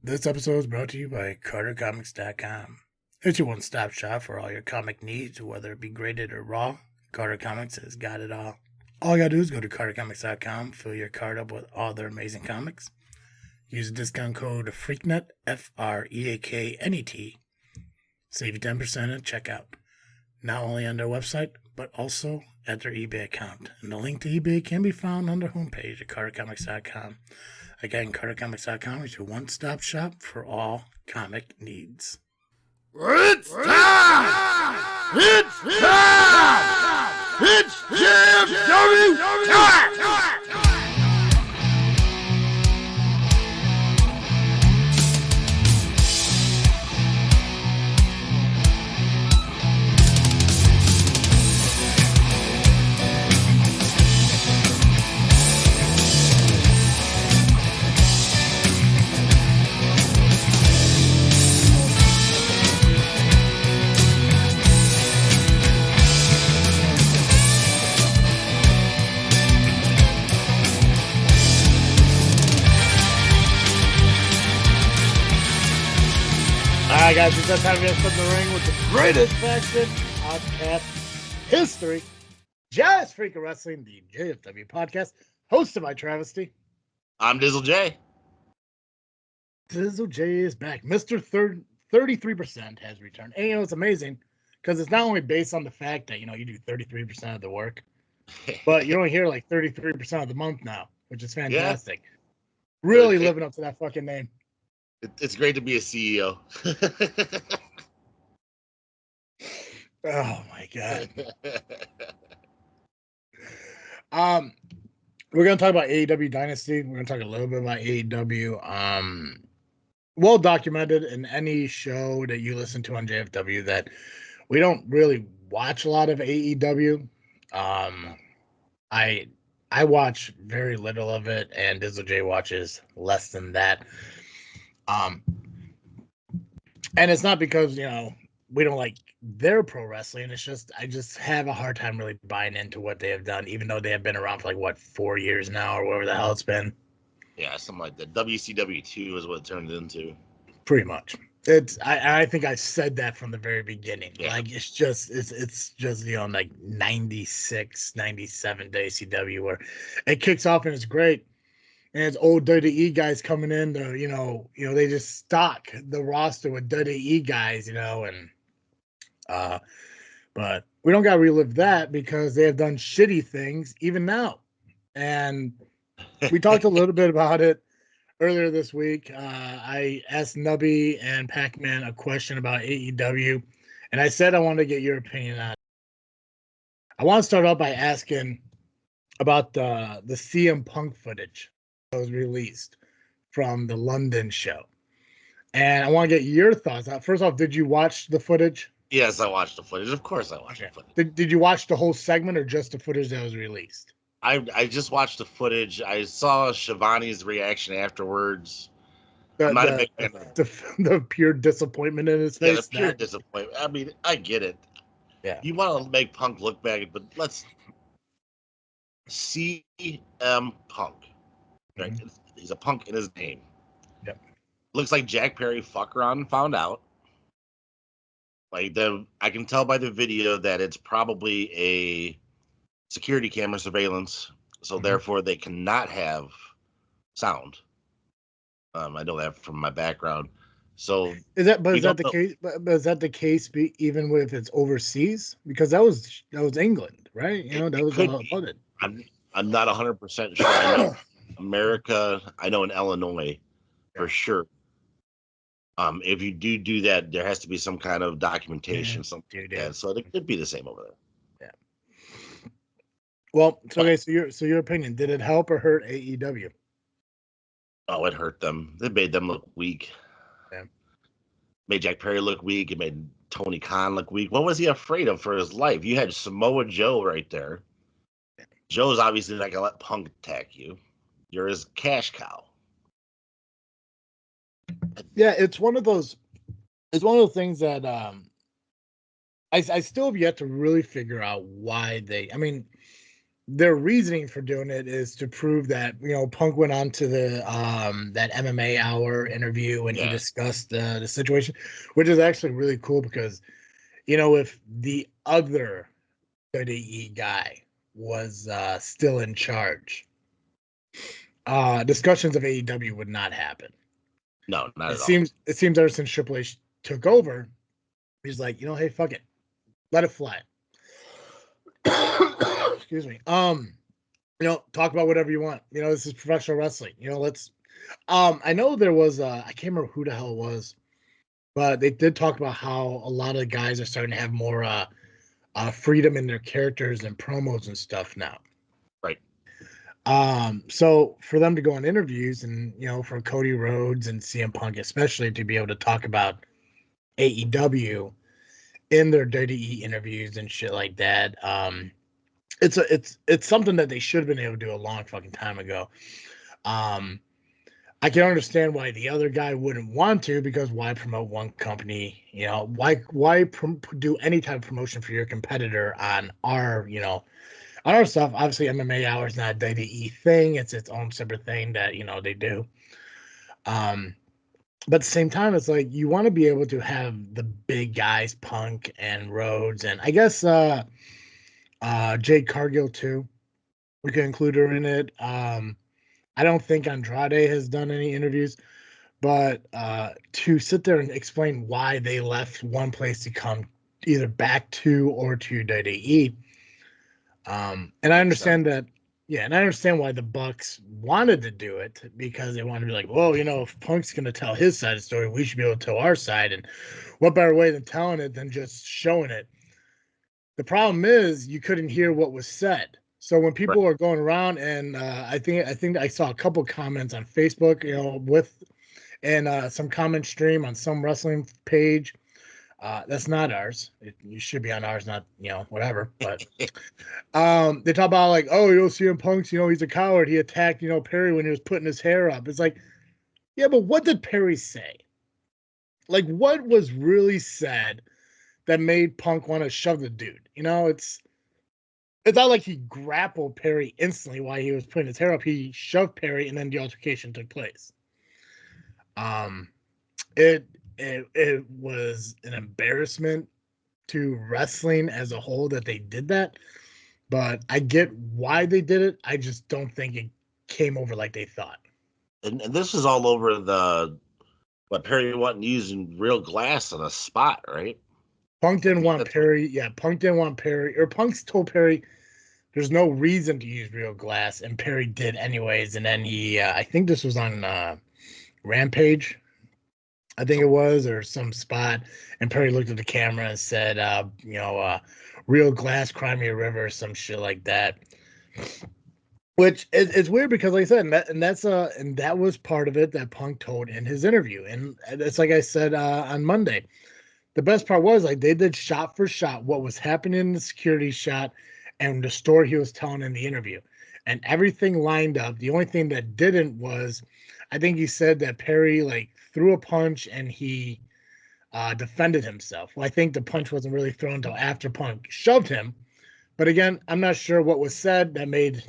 This episode is brought to you by CarterComics.com. It's your one-stop shop for all your comic needs, whether it be graded or raw. Carter Comics has got it all. All you gotta do is go to CarterComics.com, fill your card up with all their amazing comics. Use the discount code FREAKNET, FREAKNET. Save you 10% at checkout. Not only on their website, but also at their eBay account. And the link to eBay can be found on their homepage at CarterComics.com. Again, CarterComics.com is your one-stop shop for all comic needs. It's time! It's time! It's JFW time! Alright guys, it's that time to get in the ring with the greatest faction podcast history. Just Freakin Wrestling, the JFW Podcast, hosted by Travis-T. I'm Dizzle J. Dizzle J is back. Mr. 33% has returned. And it's amazing because it's not only based on the fact that, you do 33% of the work, but you're only here like 33% of the month now, which is fantastic. Yeah. Really living up to that fucking name. It's great to be a CEO. Oh my god. We're gonna talk about AEW Dynasty. We're gonna talk a little bit about AEW. Well documented in any show that you listen to on JFW that we don't really watch a lot of AEW. I watch very little of it, and Dizzle J watches less than that. And it's not because, we don't like their pro wrestling. It's just, I just have a hard time really buying into what they have done, even though they have been around for 4 years now or whatever the hell it's been. Yeah, something like that. WCW 2 is what it turned into. Pretty much. I think I said that from the very beginning. Yeah. It's just 96, 97 WCW where it kicks off and it's great. And it's old WWE guys coming in to, they just stock the roster with WWE guys, but we don't got to relive that because they have done shitty things even now. And we talked a little bit about it earlier this week. I asked Nubby and Pacman a question about AEW, and I said I wanted to get your opinion on it. I want to start off by asking about the CM Punk footage that was released from the London show. And I want to get your thoughts. First off, did you watch the footage? Yes, I watched the footage. Of course I watched the footage. Did you watch the whole segment or just the footage that was released? I just watched the footage. I saw Shivani's reaction afterwards. The pure disappointment in his face. Yeah, the pure disappointment. I mean, I get it. Yeah. You want to make Punk look bad, but let's CM Punk. Right? Mm-hmm. He's a punk in his name. Yep. Looks like Jack Perry fucked around and found out. I can tell by the video that it's probably a security camera surveillance, so therefore they cannot have sound. I know that from my background. So is that the case? But is that the case? Even if it's overseas, because that was England, right? That was all about it. I'm not 100% sure. I know America. I know in Illinois for sure. If you do that, there has to be some kind of documentation, something like that. So it could be the same over there. Yeah. Well, so your opinion, did it help or hurt AEW? Oh, it hurt them. It made them look weak. Yeah. Made Jack Perry look weak. It made Tony Khan look weak. What was he afraid of for his life? You had Samoa Joe right there. Joe's obviously not gonna let Punk attack you. You're his cash cow. Yeah, it's one of those things that I still have yet to really figure out why they. I mean, their reasoning for doing it is to prove that, you know, Punk went on to the that MMA Hour interview and he discussed the situation, which is actually really cool because, you know, if the other WWE guy was still in charge, discussions of AEW would not happen. No, not at all. It seems ever since Triple H took over, he's like, you know, hey, fuck it, let it fly. Excuse me. You know, talk about whatever you want. You know, this is professional wrestling. You know, let's. I know there was I can't remember who the hell it was, but they did talk about how a lot of guys are starting to have more freedom in their characters and promos and stuff now. Right. So for them to go on interviews and, you know, for Cody Rhodes and CM Punk especially to be able to talk about AEW in their WWE interviews and shit like that, it's something that they should have been able to do a long fucking time ago. I can understand why the other guy wouldn't want to, because why promote one company? You know, why do any type of promotion for your competitor on our, you know, on our stuff? Obviously, MMA Hour is not a WWE thing; it's its own separate thing that, you know, they do. But at the same time, it's like you want to be able to have the big guys, Punk and Rhodes, and I guess Jade Cargill too. We could include her in it. I don't think Andrade has done any interviews, but to sit there and explain why they left one place to come either back to or to WWE. And I understand that, yeah, and I understand why the Bucks wanted to do it, because they wanted to be like, well, you know, if Punk's going to tell his side of the story, we should be able to tell our side. And what better way than telling it than just showing it? The problem is you couldn't hear what was said. So when people are going around, and I think I saw a couple comments on Facebook, you know, and some comment stream on some wrestling page. That's not ours. You should be on ours, not, you know, whatever. But they talk about like, oh, you'll see CM Punk's, you know, he's a coward. He attacked, you know, Perry when he was putting his hair up. It's like, yeah, but what did Perry say? Like, what was really said that made Punk want to shove the dude? You know, it's not like he grappled Perry instantly while he was putting his hair up. He shoved Perry, and then the altercation took place. It was an embarrassment to wrestling as a whole that they did that, but I get why they did it. I just don't think it came over like they thought. And this is all over what Perry wasn't using real glass on a spot, right? Punk didn't want Perry. Yeah, Punk didn't want Perry. Or Punk's told Perry there's no reason to use real glass, and Perry did anyways. And then he, I think this was on Rampage, I think it was, or some spot, and Perry looked at the camera and said, you know, real glass, cry me a river, or some shit like that. Which it's weird because, like I said, and that was part of it that Punk told in his interview, and it's like I said on Monday. The best part was, like, they did shot for shot what was happening in the security shot and the story he was telling in the interview, and everything lined up. The only thing that didn't was, I think he said that Perry like threw a punch and he defended himself. Well, I think the punch wasn't really thrown until after Punk shoved him. But again, I'm not sure what was said that made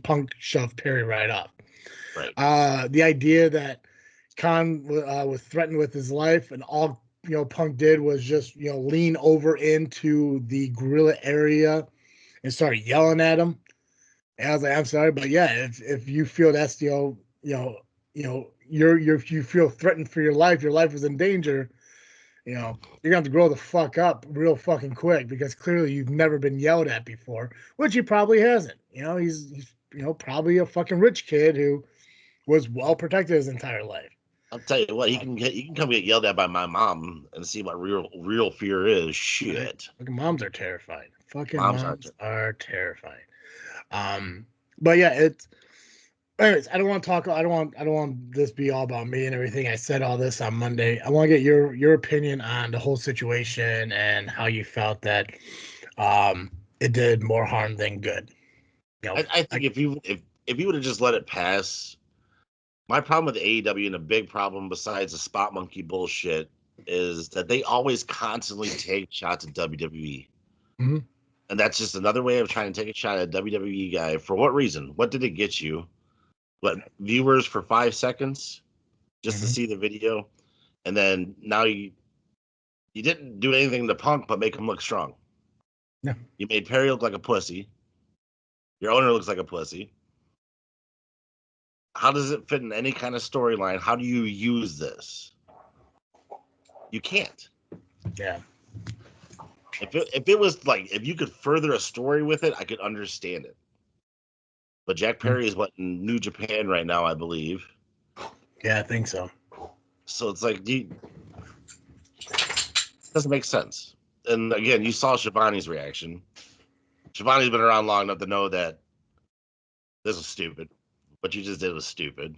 Punk shove Perry right off. Right. The idea that Khan was threatened with his life, and all Punk did was just lean over into the gorilla area and start yelling at him. And I was like, I'm sorry, but yeah, if you feel that's if you feel threatened for your life is in danger, you're gonna have to grow the fuck up real fucking quick, because clearly you've never been yelled at before, which he probably hasn't. He's probably a fucking rich kid who was well protected his entire life. I'll tell you what, you can come get yelled at by my mom and see what real fear is. Shit. Right? Fucking moms are terrified. Fucking moms are terrified. But yeah, it's. Anyways, I don't want this to be all about me and everything. I said all this on Monday. I want to get your opinion on the whole situation and how you felt that it did more harm than good. I think if you would have just let it pass. My problem with AEW, and a big problem besides the spot monkey bullshit, is that they always constantly take shots at WWE. Mm-hmm. And that's just another way of trying to take a shot at a WWE guy. For what reason? What did it get you? What, viewers for 5 seconds just to see the video? And then now you didn't do anything to Punk but make him look strong. No. You made Perry look like a pussy. Your owner looks like a pussy. How does it fit in any kind of storyline? How do you use this? You can't. Yeah. If it was like, if you could further a story with it, I could understand it. But Jack Perry is in New Japan right now, I believe. Yeah, I think so. So it's like, it doesn't make sense. And again, you saw Shivani's reaction. Shivani's been around long enough to know that this was stupid. What you just did was stupid.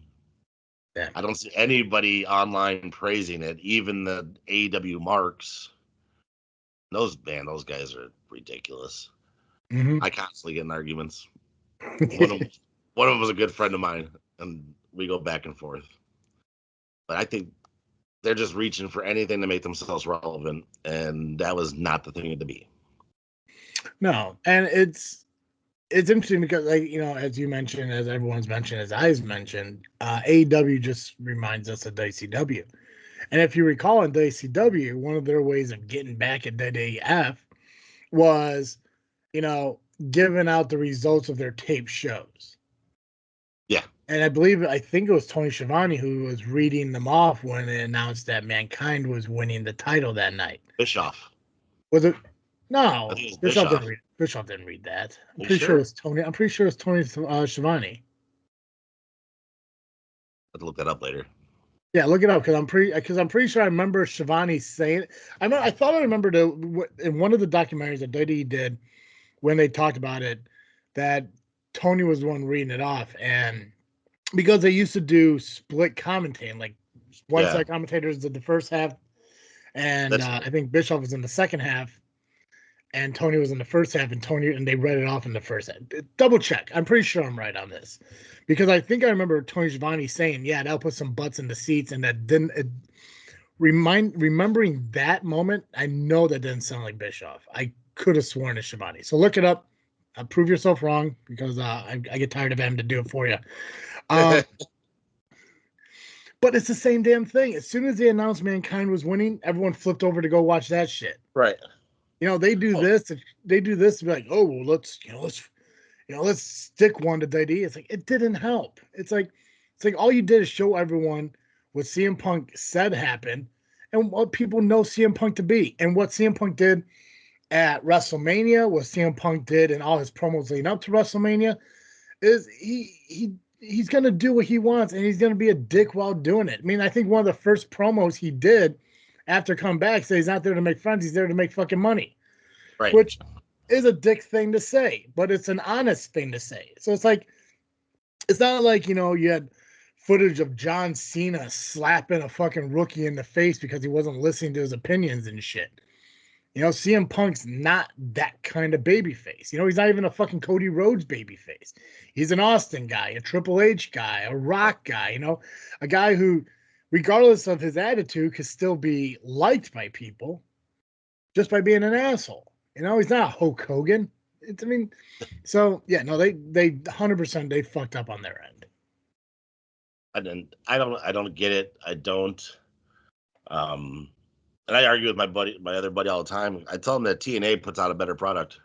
Yeah. I don't see anybody online praising it, even the AEW marks. Those guys are ridiculous. I constantly get in arguments. One of them was a good friend of mine, and we go back and forth. But I think they're just reaching for anything to make themselves relevant, and that was not the thing to be. No, and it's interesting because, like, you know, as you mentioned, as everyone's mentioned, as I've mentioned, AEW just reminds us of WCW. And if you recall, in WCW, one of their ways of getting back at WWF was, you know, giving out the results of their tape shows. Yeah. And I think it was Tony Schiavone who was reading them off when it announced that Mankind was winning the title that night. Bischoff. Was it? No, I think it was Bischoff didn't read that. I'm You pretty sure sure? it was Tony. I'm pretty sure it was Tony Schiavone. I have to look that up later. Yeah, look it up because I'm pretty sure I remember Schiavone saying it. I thought I remembered in one of the documentaries that WWE did when they talked about it that Tony was the one reading it off, and because they used to do split commentating, like one side commentators did the first half, and I think Bischoff was in the second half, and Tony was in the first half, and they read it off in the first half. Double check. I'm pretty sure I'm right on this, because I think I remember Tony Schiavone saying, "Yeah, that'll put some butts in the seats," and that didn't. Remembering that moment, I know that didn't sound like Bischoff. I could have sworn it's Schiavone. So look it up. Prove yourself wrong, because I get tired of having to do it for you. But it's the same damn thing. As soon as they announced Mankind was winning, everyone flipped over to go watch that shit. Right. You know, they do this to be like, oh, well, let's stick one to DD. It's like, it didn't help. It's like all you did is show everyone what CM Punk said happened and what people know CM Punk to be. And what CM Punk did at WrestleMania, what CM Punk did in all his promos leading up to WrestleMania, is he's gonna do what he wants, and he's gonna be a dick while doing it. I mean, I think one of the first promos he did after come back said he's not there to make friends, he's there to make fucking money. Right. Which is a dick thing to say, but it's an honest thing to say. So it's like, it's not like, you know, you had footage of John Cena slapping a fucking rookie in the face because he wasn't listening to his opinions and shit. You know, CM Punk's not that kind of baby face. You know, he's not even a fucking Cody Rhodes baby face. He's an Austin guy, a Triple H guy, a Rock guy, you know, a guy who, regardless of his attitude, could still be liked by people just by being an asshole. You know, he's not a Hulk Hogan. So yeah, no, they 100% they fucked up on their end. I don't get it. I don't. And I argue with my other buddy all the time. I tell him that TNA puts out a better product.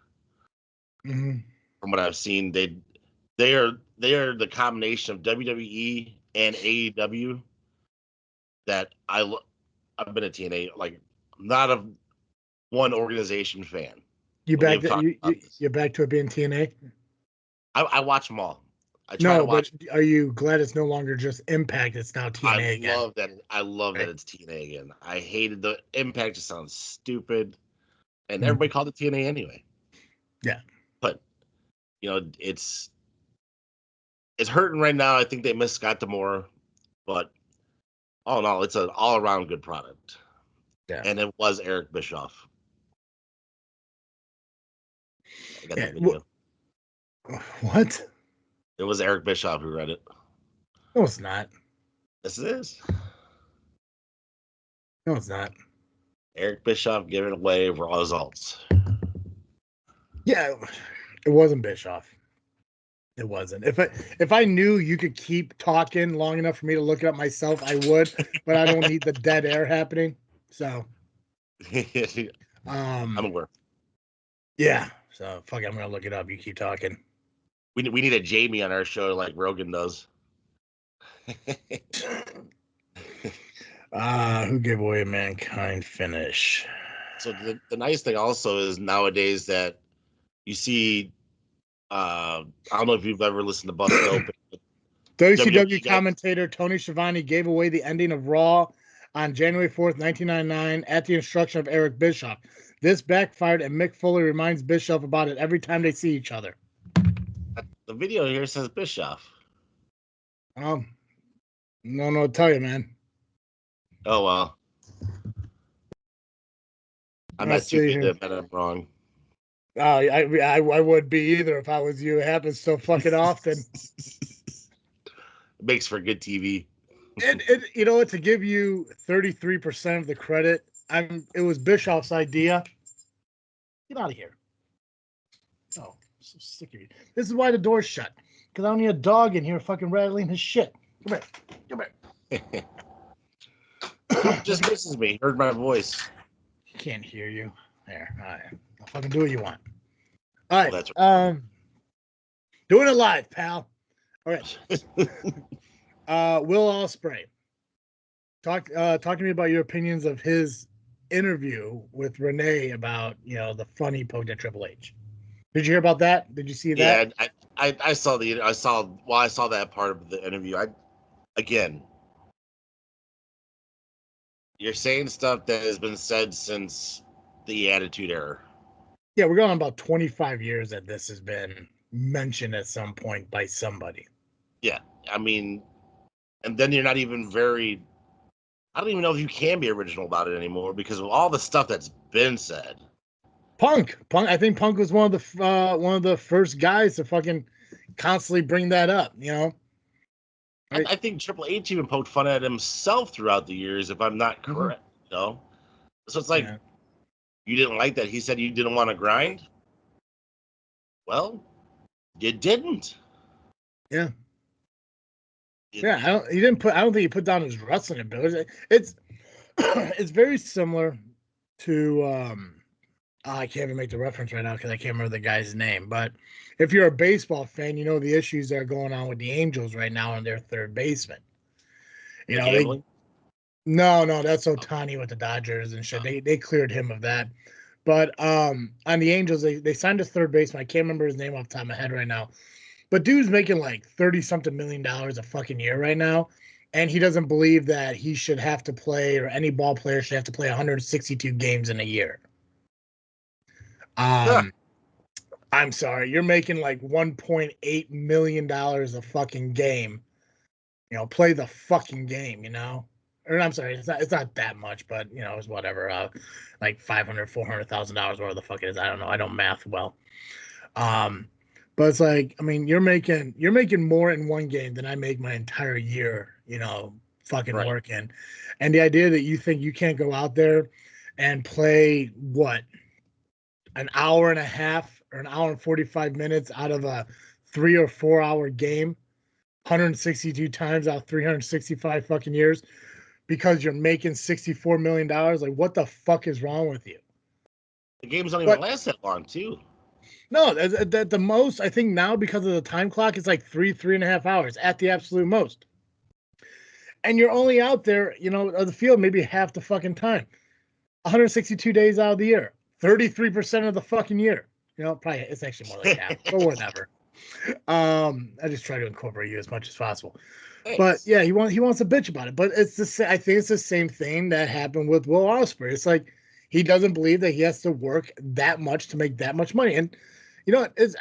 Mm-hmm. From what I've seen, they are the combination of WWE and AEW that I've been a TNA, like, not a one organization fan. You're back to it being TNA? I watch them all. But are you glad it's no longer just Impact? It's now TNA again. I love that it's TNA again. I hated the Impact. Just sounds stupid, and everybody called it TNA anyway. Yeah, but you know, it's hurting right now. I think they missed Scott D'Amore, but all in all, it's an all around good product. Yeah, and it was Eric Bischoff. I got yeah. the video. What? It was Eric Bischoff who read it. No, it's not. Yes, it is. No, it's not. Eric Bischoff giving away results. Yeah, it wasn't Bischoff. It wasn't. If I knew you could keep talking long enough for me to look it up myself, I would, but I don't need the dead air happening. So I'm aware. Yeah. So fuck it, I'm gonna look it up. You keep talking. We need a Jamie on our show like Rogan does. Who gave away a Mankind finish? So the nice thing also is nowadays that you see, I don't know if you've ever listened to Busted Open. WCW commentator Tony Schiavone gave away the ending of Raw on January 4th, 1999 at the instruction of Eric Bischoff. This backfired, and Mick Foley reminds Bischoff about it every time they see each other. The video here says Bischoff. No, I'll tell you, man. Oh, well. I'm not too good at I'm wrong. I would be either if I was you. It happens so fucking often. It makes for good TV. To give you 33% of the credit, it was Bischoff's idea. Get out of here. Oh, I'm so sick of you. This is why the door's shut. Because I don't need a dog in here fucking rattling his shit. Come here. Just misses me. Heard my voice. He can't hear you. There. All right. I'll fucking do what you want. All right. That's right. Doing it live, pal. All right. Will Ospreay. Talk to me about your opinions of his interview with Renee about, the funny poked at Triple H. Did you hear about that? Did you see that? Yeah, I saw that part of the interview. You're saying stuff that has been said since the Attitude Era. Yeah, we're going on about 25 years that this has been mentioned at some point by somebody. Yeah, I mean, and then you're not even very. I don't even know if you can be original about it anymore because of all the stuff that's been said. Punk. I think Punk was one of the first guys to fucking constantly bring that up. I think Triple H even poked fun at himself throughout the years, if I'm not correct. So it's like, You didn't like that he said you didn't want to grind. Well, you didn't. Yeah. I don't think he put down his wrestling ability. It's very similar to I can't even make the reference right now because I can't remember the guy's name. But if you're a baseball fan, you know the issues that are going on with the Angels right now on their third baseman. No, that's Ohtani with the Dodgers and shit. They cleared him of that. But on the Angels, they signed a third baseman. I can't remember his name off the top of my head right now. But dude's making like $30-something million a fucking year right now. And he doesn't believe that he should have to play, or any ball player should have to play 162 games in a year. I'm sorry, you're making like $1.8 million a fucking game. Play the fucking game, Or I'm sorry, it's not that much, but it's whatever. Like $500,000, $400,000, whatever the fuck it is. I don't know. I don't math well. But it's like, I mean, you're making more in one game than I make my entire year, fucking working. And the idea that you think you can't go out there and play an hour and a half or an hour and 45 minutes out of a 3 or 4 hour game, 162 times out of 365 fucking years, because you're making $64 million. Like, what the fuck is wrong with you? The games don't even last that long, too. No, the most, I think now, because of the time clock, it's like 3.5 hours at the absolute most. And you're only out there, of the field maybe half the fucking time. 162 days out of the year. 33% of the fucking year. Probably it's actually more like half, but whatever. I just try to incorporate you as much as possible. Thanks. But yeah, he wants to bitch about it. But I think it's the same thing that happened with Will Ospreay. It's like he doesn't believe that he has to work that much to make that much money. And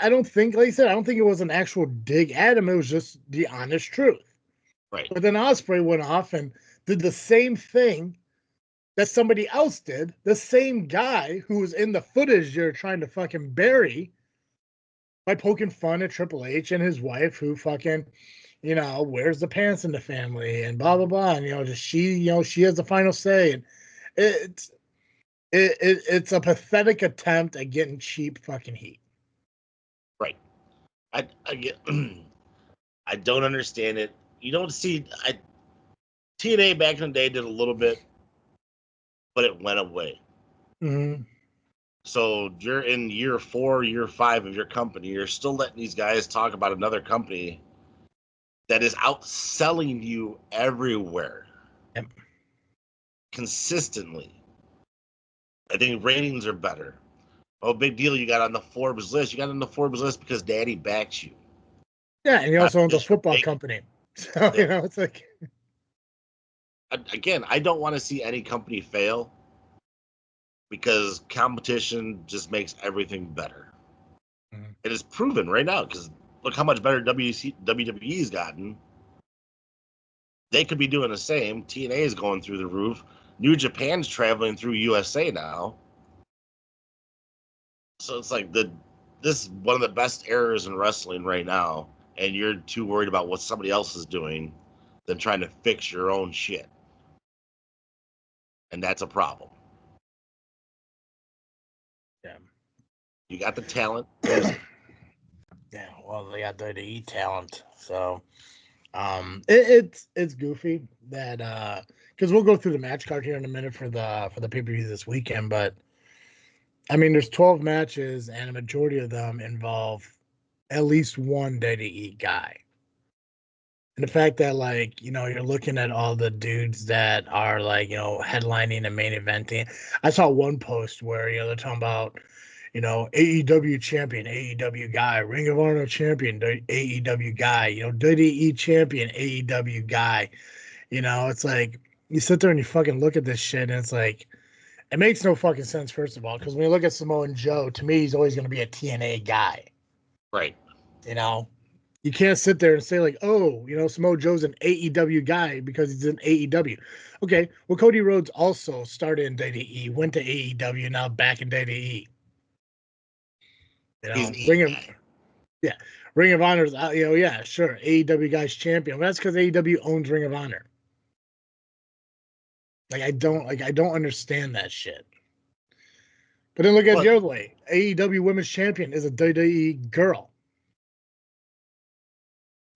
I don't think, like I said, I don't think it was an actual dig at him. It was just the honest truth. Right. But then Ospreay went off and did the same thing that somebody else did. The same guy who was in the footage you're trying to fucking bury by poking fun at Triple H and his wife, who fucking, wears the pants in the family and blah blah blah. And she has the final say. And it's a pathetic attempt at getting cheap fucking heat. I get. I don't understand it. You don't see. TNA back in the day did a little bit, but it went away. Mm-hmm. So you're in year 4, year 5 of your company. You're still letting these guys talk about another company that is outselling you everywhere. Yep. Consistently. I think ratings are better. Oh, big deal. You got on the Forbes list. You got on the Forbes list because daddy backs you. Yeah, and he Not also owns a because you're football big. company. So, Yeah. it's like... Again, I don't want to see any company fail because competition just makes everything better. Mm-hmm. It is proven right now because look how much better WWE's gotten. They could be doing the same. TNA is going through the roof. New Japan's traveling through USA now. So it's like this is one of the best eras in wrestling right now, and you're too worried about what somebody else is doing than trying to fix your own shit. And that's a problem. Yeah. You got the talent. Use it. Yeah, well, they got WWE talent, so it's goofy that because we'll go through the match card here in a minute for the pay-per-view this weekend, but I mean, there's 12 matches, and a majority of them involve at least one WWE guy. And the fact that, like, you're looking at all the dudes that are, like, headlining and main eventing. I saw one post where, they're talking about, AEW champion, AEW guy, Ring of Honor champion, AEW guy, WWE champion, AEW guy. It's like, you sit there and you fucking look at this shit, and it's like, it makes no fucking sense, first of all, because when you look at Samoa Joe, to me, he's always going to be a TNA guy. Right. You can't sit there and say, like, oh, Samoa Joe's an AEW guy because he's in AEW. Okay, well, Cody Rhodes also started in WWE, went to AEW, now back in WWE. He's an Ring E of, guy. yeah, Ring of Honor's, yeah, sure, AEW guy's champion. But that's because AEW owns Ring of Honor. I don't understand that shit. But then look at it the other way. AEW Women's Champion is a WWE girl.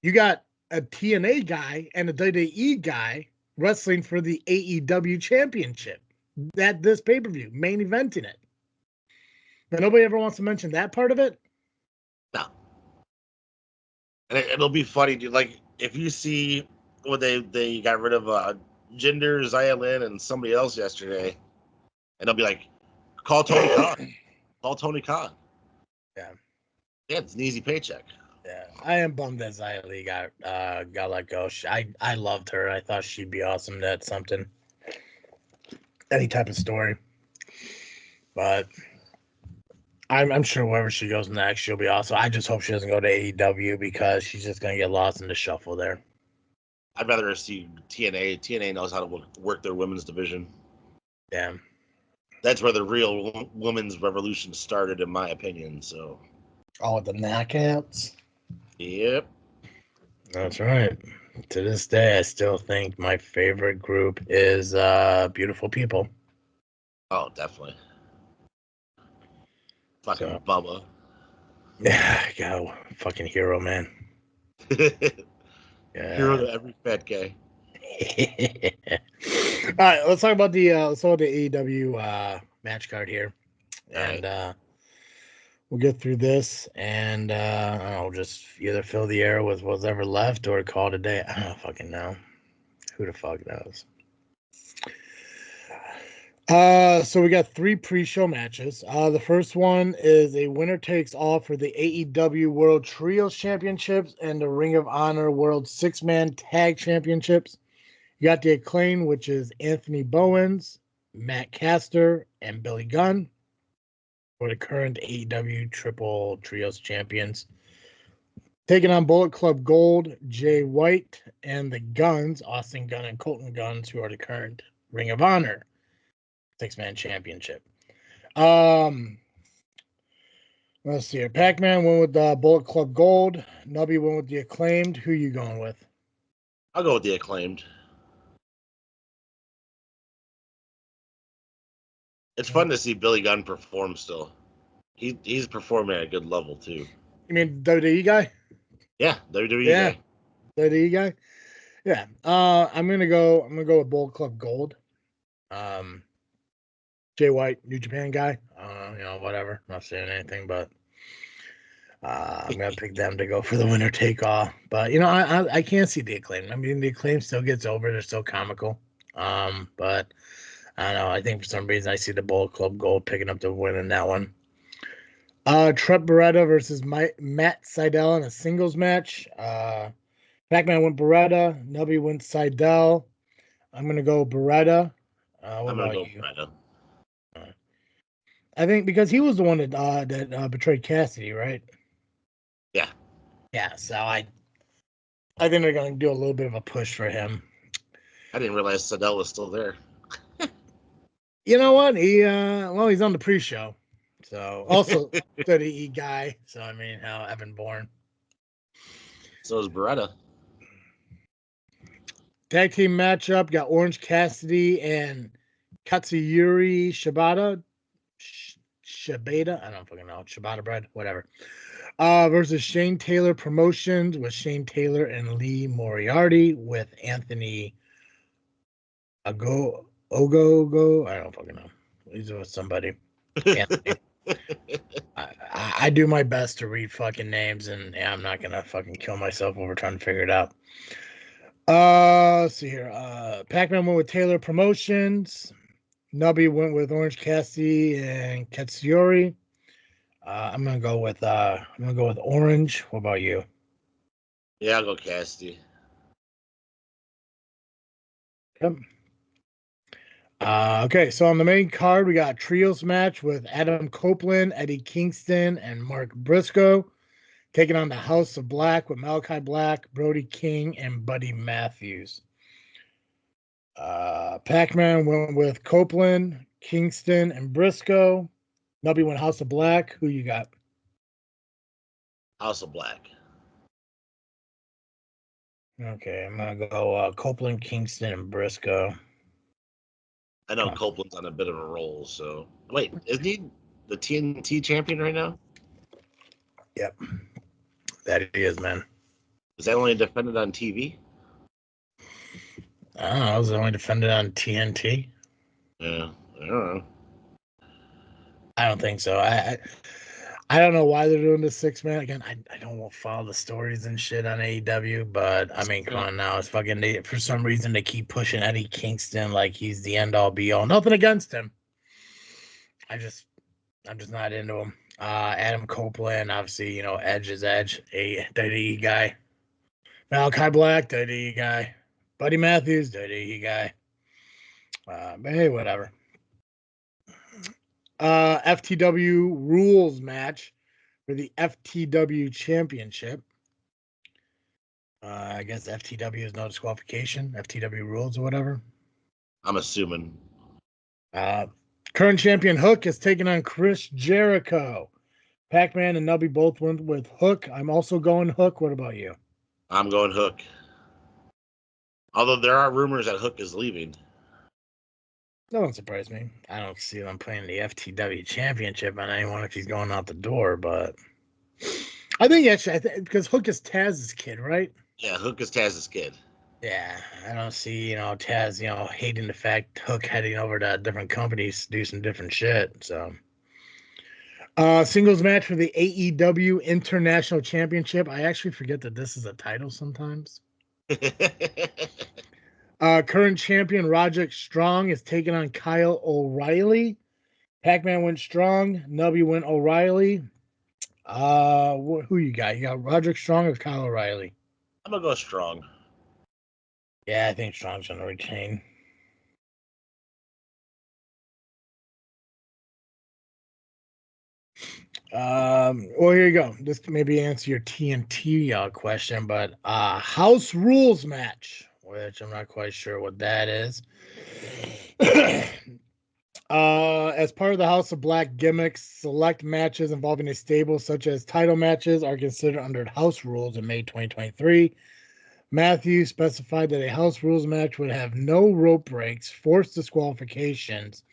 You got a TNA guy and a WWE guy wrestling for the AEW Championship. This pay-per-view, main eventing it. But nobody ever wants to mention that part of it. No. And it'll be funny, dude. Like, if you see what they got rid of Jinder, Xia and somebody else yesterday, and they'll be like, call Tony Khan. Call Tony Khan. Yeah. Yeah, it's an easy paycheck. Yeah. I am bummed that Xia Li got let go. I loved her. I thought she'd be awesome at something. Any type of story. But I'm sure wherever she goes next, she'll be awesome. I just hope she doesn't go to AEW because she's just going to get lost in the shuffle there. I'd rather see TNA. TNA knows how to work their women's division. Yeah. That's where the real women's revolution started, in my opinion. So. Oh, the knockouts. Yep. That's right. To this day, I still think my favorite group is Beautiful People. Oh, definitely. Fucking So, Bubba. yeah, go fucking hero, man. Hero Yeah. to every fat guy. All right, let's talk about the AEW match card here, and we'll get through this, and I'll just either fill the air with whatever left or call it a day. I don't fucking know. Who the fuck knows? So we got 3 pre-show matches. The first one is a winner takes all for the AEW World Trios Championships and the Ring of Honor World 6-Man Tag Championships. You got the Acclaim, which is Anthony Bowens, Matt Caster, and Billy Gunn for the current AEW Triple Trios Champions. Taking on Bullet Club Gold, Jay White, and the Guns, Austin Gunn and Colton Guns, who are the current Ring of Honor 6-Man Championship. Let's see here. Pacman went with Bullet Club Gold. Nubby went with the Acclaimed. Who you going with? I'll go with the Acclaimed. It's fun to see Billy Gunn perform still. He's performing at a good level too. You mean WWE guy? Yeah, WWE Yeah, guy. WWE guy. Yeah. I'm gonna go with Bullet Club Gold. Jay White, New Japan guy. Whatever. Not saying anything, but I'm gonna pick them to go for the winner take all. But I can't see the Acclaim. I mean, the Acclaim still gets over. They're still comical. But I don't know. I think for some reason I see the Bullet Club Gold picking up the win in that one. Trent Beretta versus Matt Sydal in a singles match. Pacman went Beretta. Nubby went Sydal. I'm gonna go Beretta. What I'm gonna about go you? Beretta. I think because he was the one that betrayed Cassidy, right? Yeah. Yeah. So I think they're gonna do a little bit of a push for him. I didn't realize Sydal was still there. You know what? He's on the pre-show. So also WWE guy. So I mean, how Evan Bourne. So is Beretta. Tag team matchup got Orange Cassidy and Katsuyori Shibata. Shibata? I don't fucking know. Shibata bread, whatever. Versus Shane Taylor Promotions with Shane Taylor and Lee Moriarty with Anthony Ogogo. I don't fucking know. He's with somebody. Anthony. I do my best to read fucking names, and I'm not gonna fucking kill myself over trying to figure it out. Let's see here. Pacman went with Taylor Promotions. Nubby went with Orange Cassidy and Katsuyori. I'm gonna go with Orange. What about you? Yeah, I'll go Cassidy. Yep. Okay, so on the main card, we got a trios match with Adam Copeland, Eddie Kingston, and Mark Briscoe taking on the House of Black with Malachi Black, Brody King, and Buddy Matthews. Pacman went with Copeland, Kingston, and Briscoe. Nubby went House of Black. Who you got? House of Black. Okay, I'm gonna go Copeland, Kingston, and Briscoe. I know Copeland's on a bit of a roll, so wait, isn't he the TNT champion right now? Yep, that he is, man. Is that only defended on TV? I don't know. Was it only defended on TNT? Yeah, I don't know. I don't think so. I don't know why they're doing the 6-man again. I don't follow the stories and shit on AEW, but I mean, come on now, it's fucking. For some reason, they keep pushing Eddie Kingston like he's the end all be all. Nothing against him. I'm just not into him. Adam Copeland, obviously, Edge is Edge, a WWE guy. Malachi Black, WWE guy. Buddy Matthews, WWE guy. But hey, whatever. FTW rules match for the FTW championship. I guess FTW is no disqualification. FTW rules or whatever. I'm assuming. Current champion Hook is taking on Chris Jericho. Pacman and Nubby both went with Hook. I'm also going Hook. What about you? I'm going Hook. Although there are rumors that Hook is leaving. That won't surprise me. I don't see them playing the FTW championship on anyone if he's going out the door, but I think actually, because Hook is Taz's kid, right? Yeah, Hook is Taz's kid. Yeah, I don't see, Taz, hating the fact Hook heading over to different companies to do some different shit. So, singles match for the AEW International Championship. I actually forget that this is a title sometimes. Current champion Roderick Strong is taking on Kyle O'Reilly. Pacman went Strong. Nubby went O'Reilly. Who you got? You got Roderick Strong or Kyle O'Reilly? I'm gonna go Strong. Yeah, I think Strong's gonna retain. Well, here you go. This can maybe answer your TNT question, but house rules match, which I'm not quite sure what that is. As part of the House of Black gimmicks, select matches involving a stable, such as title matches, are considered under house rules in May 2023. Matthews specified that a house rules match would have no rope breaks, forced disqualifications,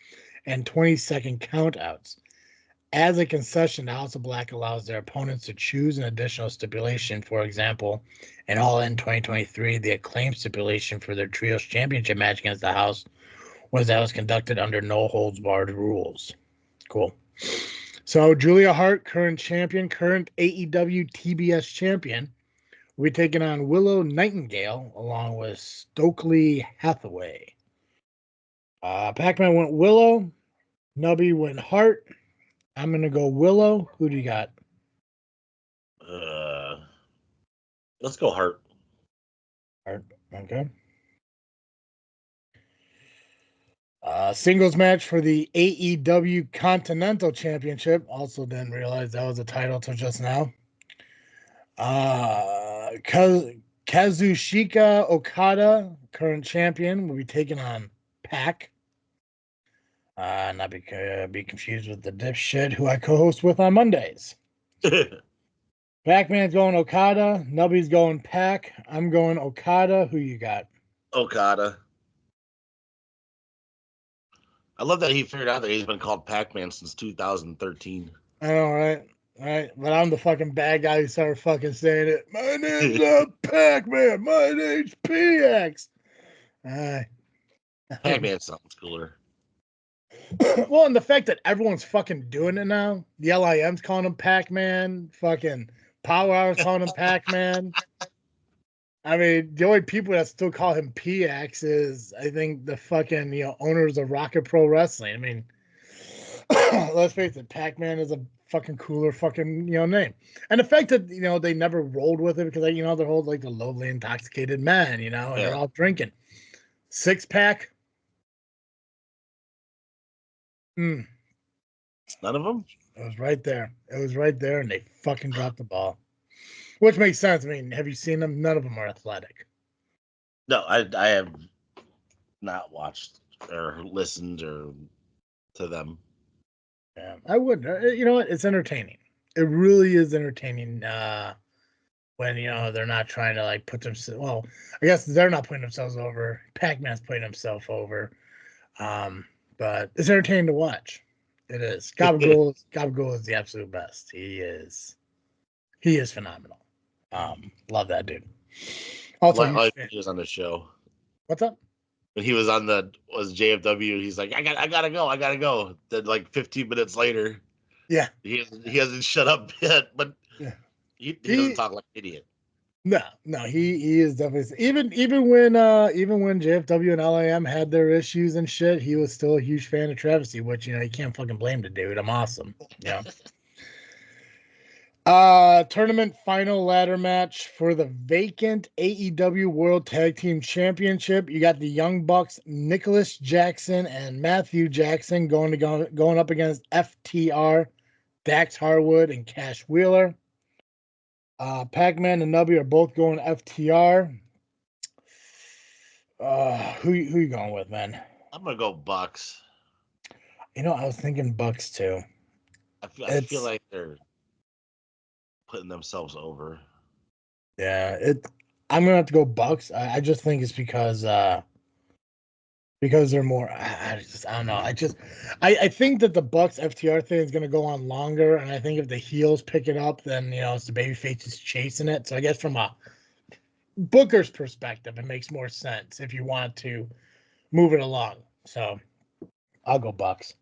and 20-second countouts. As a concession, the House of Black allows their opponents to choose an additional stipulation. For example, in All In 2023, the acclaimed stipulation for their Trios Championship match against the House was conducted under no holds barred rules. Cool. So Julia Hart, current champion, current AEW TBS champion, will be taking on Willow Nightingale along with Stokely Hathaway. Pacman went Willow. Nubby went Hart. I'm going to go Willow. Who do you got? Let's go Hart. Hart. Okay. Singles match for the AEW Continental Championship. Also didn't realize that was a title till just now. Kazuchika Okada, current champion, will be taking on Pac. Not be confused with the dipshit who I co-host with on Mondays. Pacman's going Okada. Nubby's going Pac. I'm going Okada. Who you got? Okada. I love that he figured out that he's been called Pacman since 2013. I know, right? Right, but I'm the fucking bad guy who started fucking saying it. My name's Pac-Man. My name's PX. Pac-Man sounds cooler. Well, and the fact that everyone's fucking doing it now. The LIM's calling him Pac-Man. Fucking Power Hour's calling him Pac-Man. I mean, the only people that still call him PX is, I think, the fucking, owners of Rocket Pro Wrestling. I mean, let's face it, Pac-Man is a fucking cooler fucking, name. And the fact that, they never rolled with it because, they're all like the lowly intoxicated men, and they're all drinking. 6-pack. None of them? It was right there. It was right there, and they fucking dropped the ball. Which makes sense. I mean, have you seen them? None of them are athletic. No, I have not watched or listened to them. Yeah, I would. You know what? It's entertaining. It really is entertaining. When they're not trying to like put themselves. Well, I guess they're not putting themselves over. Pac-Man's putting himself over. But it's entertaining to watch. It is. Gabagool is the absolute best. He is phenomenal. Love that dude. Also, he was on the show. What's up? When he was on was JFW, he's like, I gotta go. Then like 15 minutes later, yeah, he hasn't shut up yet, but he doesn't talk like an idiot. No, he is definitely even when JFW and LIM had their issues and shit, he was still a huge fan of Travis-T, which you can't fucking blame the dude. I'm awesome. Yeah. Tournament final ladder match for the vacant AEW World Tag Team Championship. You got the Young Bucks, Nicholas Jackson and Matthew Jackson going up against FTR, Dax Harwood and Cash Wheeler. Pacman and Nubby are both going FTR. Who you going with, man? I'm gonna go Bucks. I was thinking Bucks too. I feel like they're putting themselves over. Yeah, I'm gonna have to go Bucks. I just think it's because they're more. I don't know. I think that the Bucks FTR thing is gonna go on longer, and I think if the heels pick it up, then it's the babyfaces chasing it. So I guess from a Booker's perspective, it makes more sense if you want to move it along. So I'll go Bucks.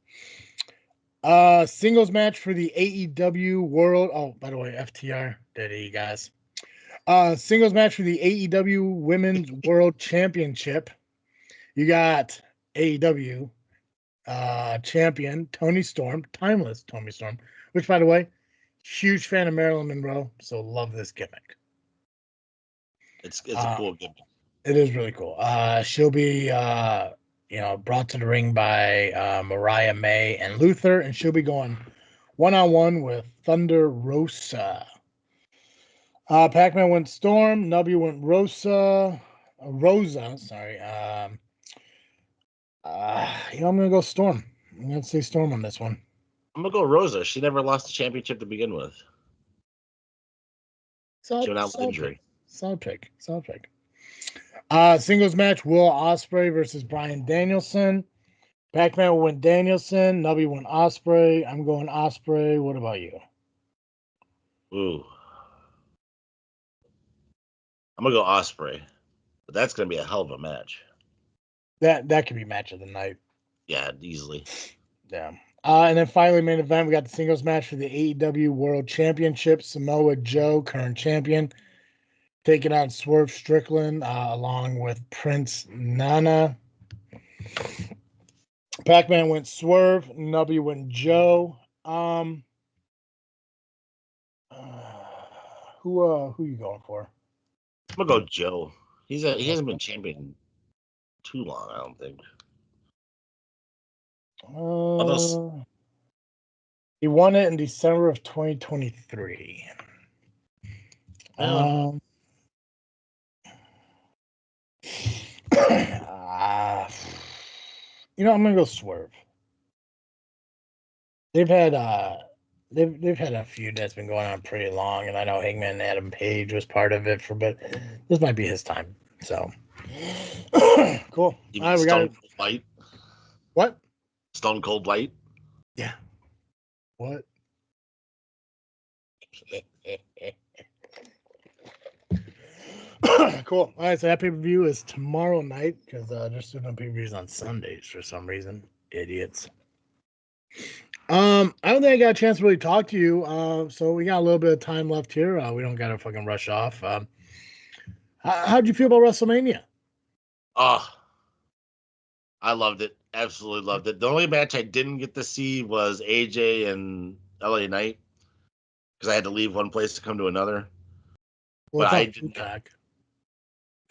Singles match for the AEW World. Oh, by the way, FTR. Did you guys? Singles match for the AEW Women's World Championship. You got AEW champion Toni Storm, timeless Toni Storm, which, by the way, huge fan of Marilyn Monroe, so love this gimmick. It's a cool gimmick. It is really cool. She'll be brought to the ring by Mariah May and Luther, and she'll be going one-on-one with Thunder Rosa. Pacman went Storm. Nubby went Rosa. Sorry. I'm gonna go Storm. I'm gonna say Storm on this one. I'm gonna go Rosa. She never lost the championship to begin with. She went out with injury. Solid pick. Singles match: Will Ospreay versus Bryan Danielson. Pacman will win Danielson. Nubby win Ospreay. I'm going Ospreay. What about you? Ooh. I'm going to go Ospreay. But that's going to be a hell of a match. That could be match of the night. Yeah, easily. Yeah. And then finally, main event, we got the singles match for the AEW World Championship. Samoa Joe, current champion, taking on Swerve Strickland along with Prince Nana. Pacman went Swerve. Nubby went Joe. Who you going for? I'm going to go Joe. He hasn't been champion too long, I don't think. He won it in December of 2023. I'm gonna go Swerve. They've had they've had a feud that's been going on pretty long, and I know Hangman and Adam Page was part of it but this might be his time. So cool. You All right, we got it. Light. What? Stone Cold Light. Yeah. What? Cool. All right, so that pay-per-view is tomorrow night because they're still doing pay-per-views on Sundays for some reason. Idiots. I don't think I got a chance to really talk to you. So we got a little bit of time left here. We don't gotta fucking rush off. How'd you feel about WrestleMania? Oh, I loved it. Absolutely loved it. The only match I didn't get to see was AJ and LA Knight because I had to leave one place to come to another. Well, but I didn't back.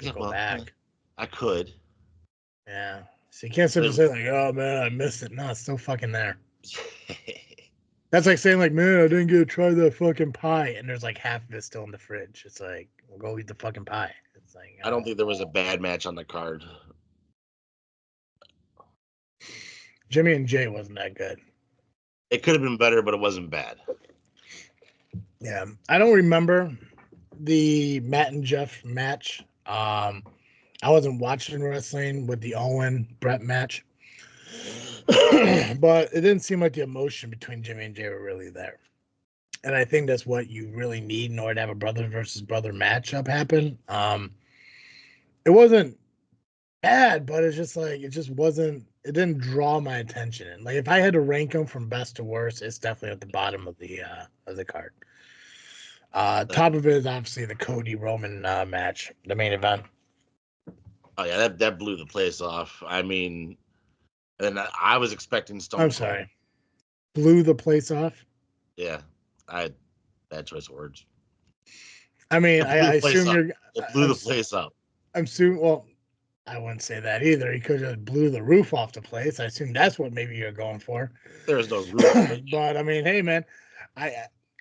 Yeah, go back. I could. Yeah. So you can't sit and say like, "Oh man, I missed it." No, it's still fucking there. That's like saying like, "Man, I didn't get to try that fucking pie," and there's like half of it still in the fridge. It's like, well, go eat the fucking pie. It's like, I don't think there was a bad match on the card. Jimmy and Jay wasn't that good. It could have been better, but it wasn't bad. Yeah, I don't remember the Matt and Jeff match. I wasn't watching wrestling with the Owen Brett match, but it didn't seem like the emotion between Jimmy and Jay were really there. And I think that's what you really need in order to have a brother versus brother matchup happen. It wasn't bad, but it's just like it just wasn't. It didn't draw my attention. And like if I had to rank them from best to worst, it's definitely at the bottom of the card. Top of it is obviously the Cody Roman match, the main event. Oh yeah, that blew the place off. I mean, and I was expecting Stone Cold. I'm sorry, blew the place off. Yeah, I bad choice of words. I mean, I assume you're. It blew the place up. I'm assuming. Well, I wouldn't say that either. He could have blew the roof off the place. I assume that's what maybe you're going for. There's no roof. But I mean, hey man,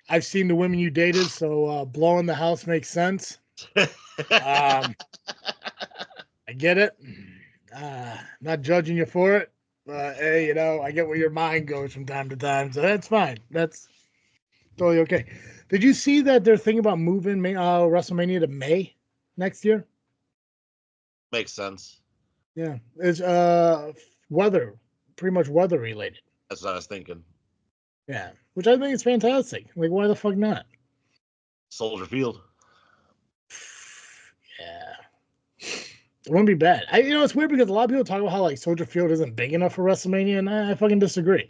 I've seen the women you dated, so blowing the house makes sense. I get it. Not judging you for it. Hey, I get where your mind goes from time to time, so that's fine. That's totally okay. Did you see that they're thinking about moving WrestleMania to May next year? Makes sense. Yeah, it's weather, pretty much weather related. That's what I was thinking. Yeah, which I think is fantastic. Like, why the fuck not? Soldier Field. Yeah. It wouldn't be bad. It's weird because a lot of people talk about how like Soldier Field isn't big enough for WrestleMania, and I fucking disagree.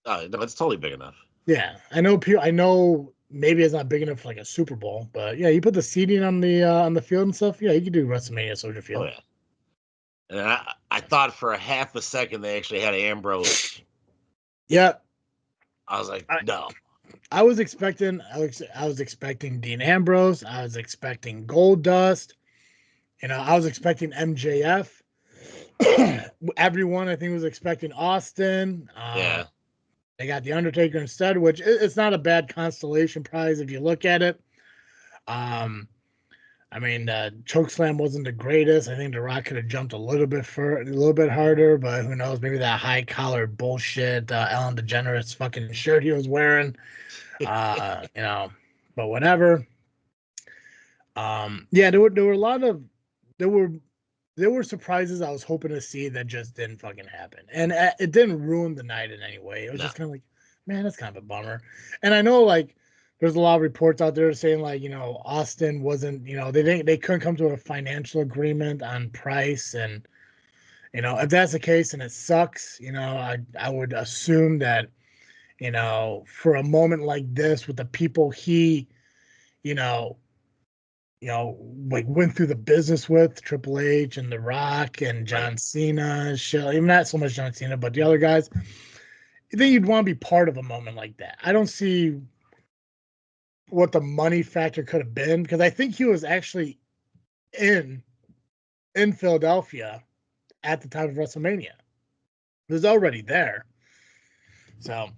Oh, no, it's totally big enough. Yeah, I know maybe it's not big enough for like a Super Bowl, but yeah, you put the seating on the field and stuff. Yeah, you could do WrestleMania Soldier Field. Oh yeah. And I thought for a half a second they actually had Ambrose. Yeah. I was like, no. I was expecting Dean Ambrose. I was expecting Goldust. I was expecting MJF. Everyone I think was expecting Austin. Yeah. They got the Undertaker instead, which it's not a bad constellation prize if you look at it. Chokeslam wasn't the greatest. I think The Rock could have jumped a little bit harder, but who knows? Maybe that high collar bullshit Ellen DeGeneres fucking shirt he was wearing. But whatever. There were there were surprises I was hoping to see that just didn't fucking happen. And it didn't ruin the night in any way. It was just kind of like, man, that's kind of a bummer. And I know like there's a lot of reports out there saying like, Austin wasn't, they couldn't come to a financial agreement on price. And, if that's the case and it sucks, I would assume that, for a moment like this with the people he, you know, like went through the business with Triple H and The Rock and John Cena, even not so much John Cena, but the other guys. I think you'd want to be part of a moment like that. I don't see what the money factor could have been because I think he was actually in Philadelphia at the time of WrestleMania. He was already there. So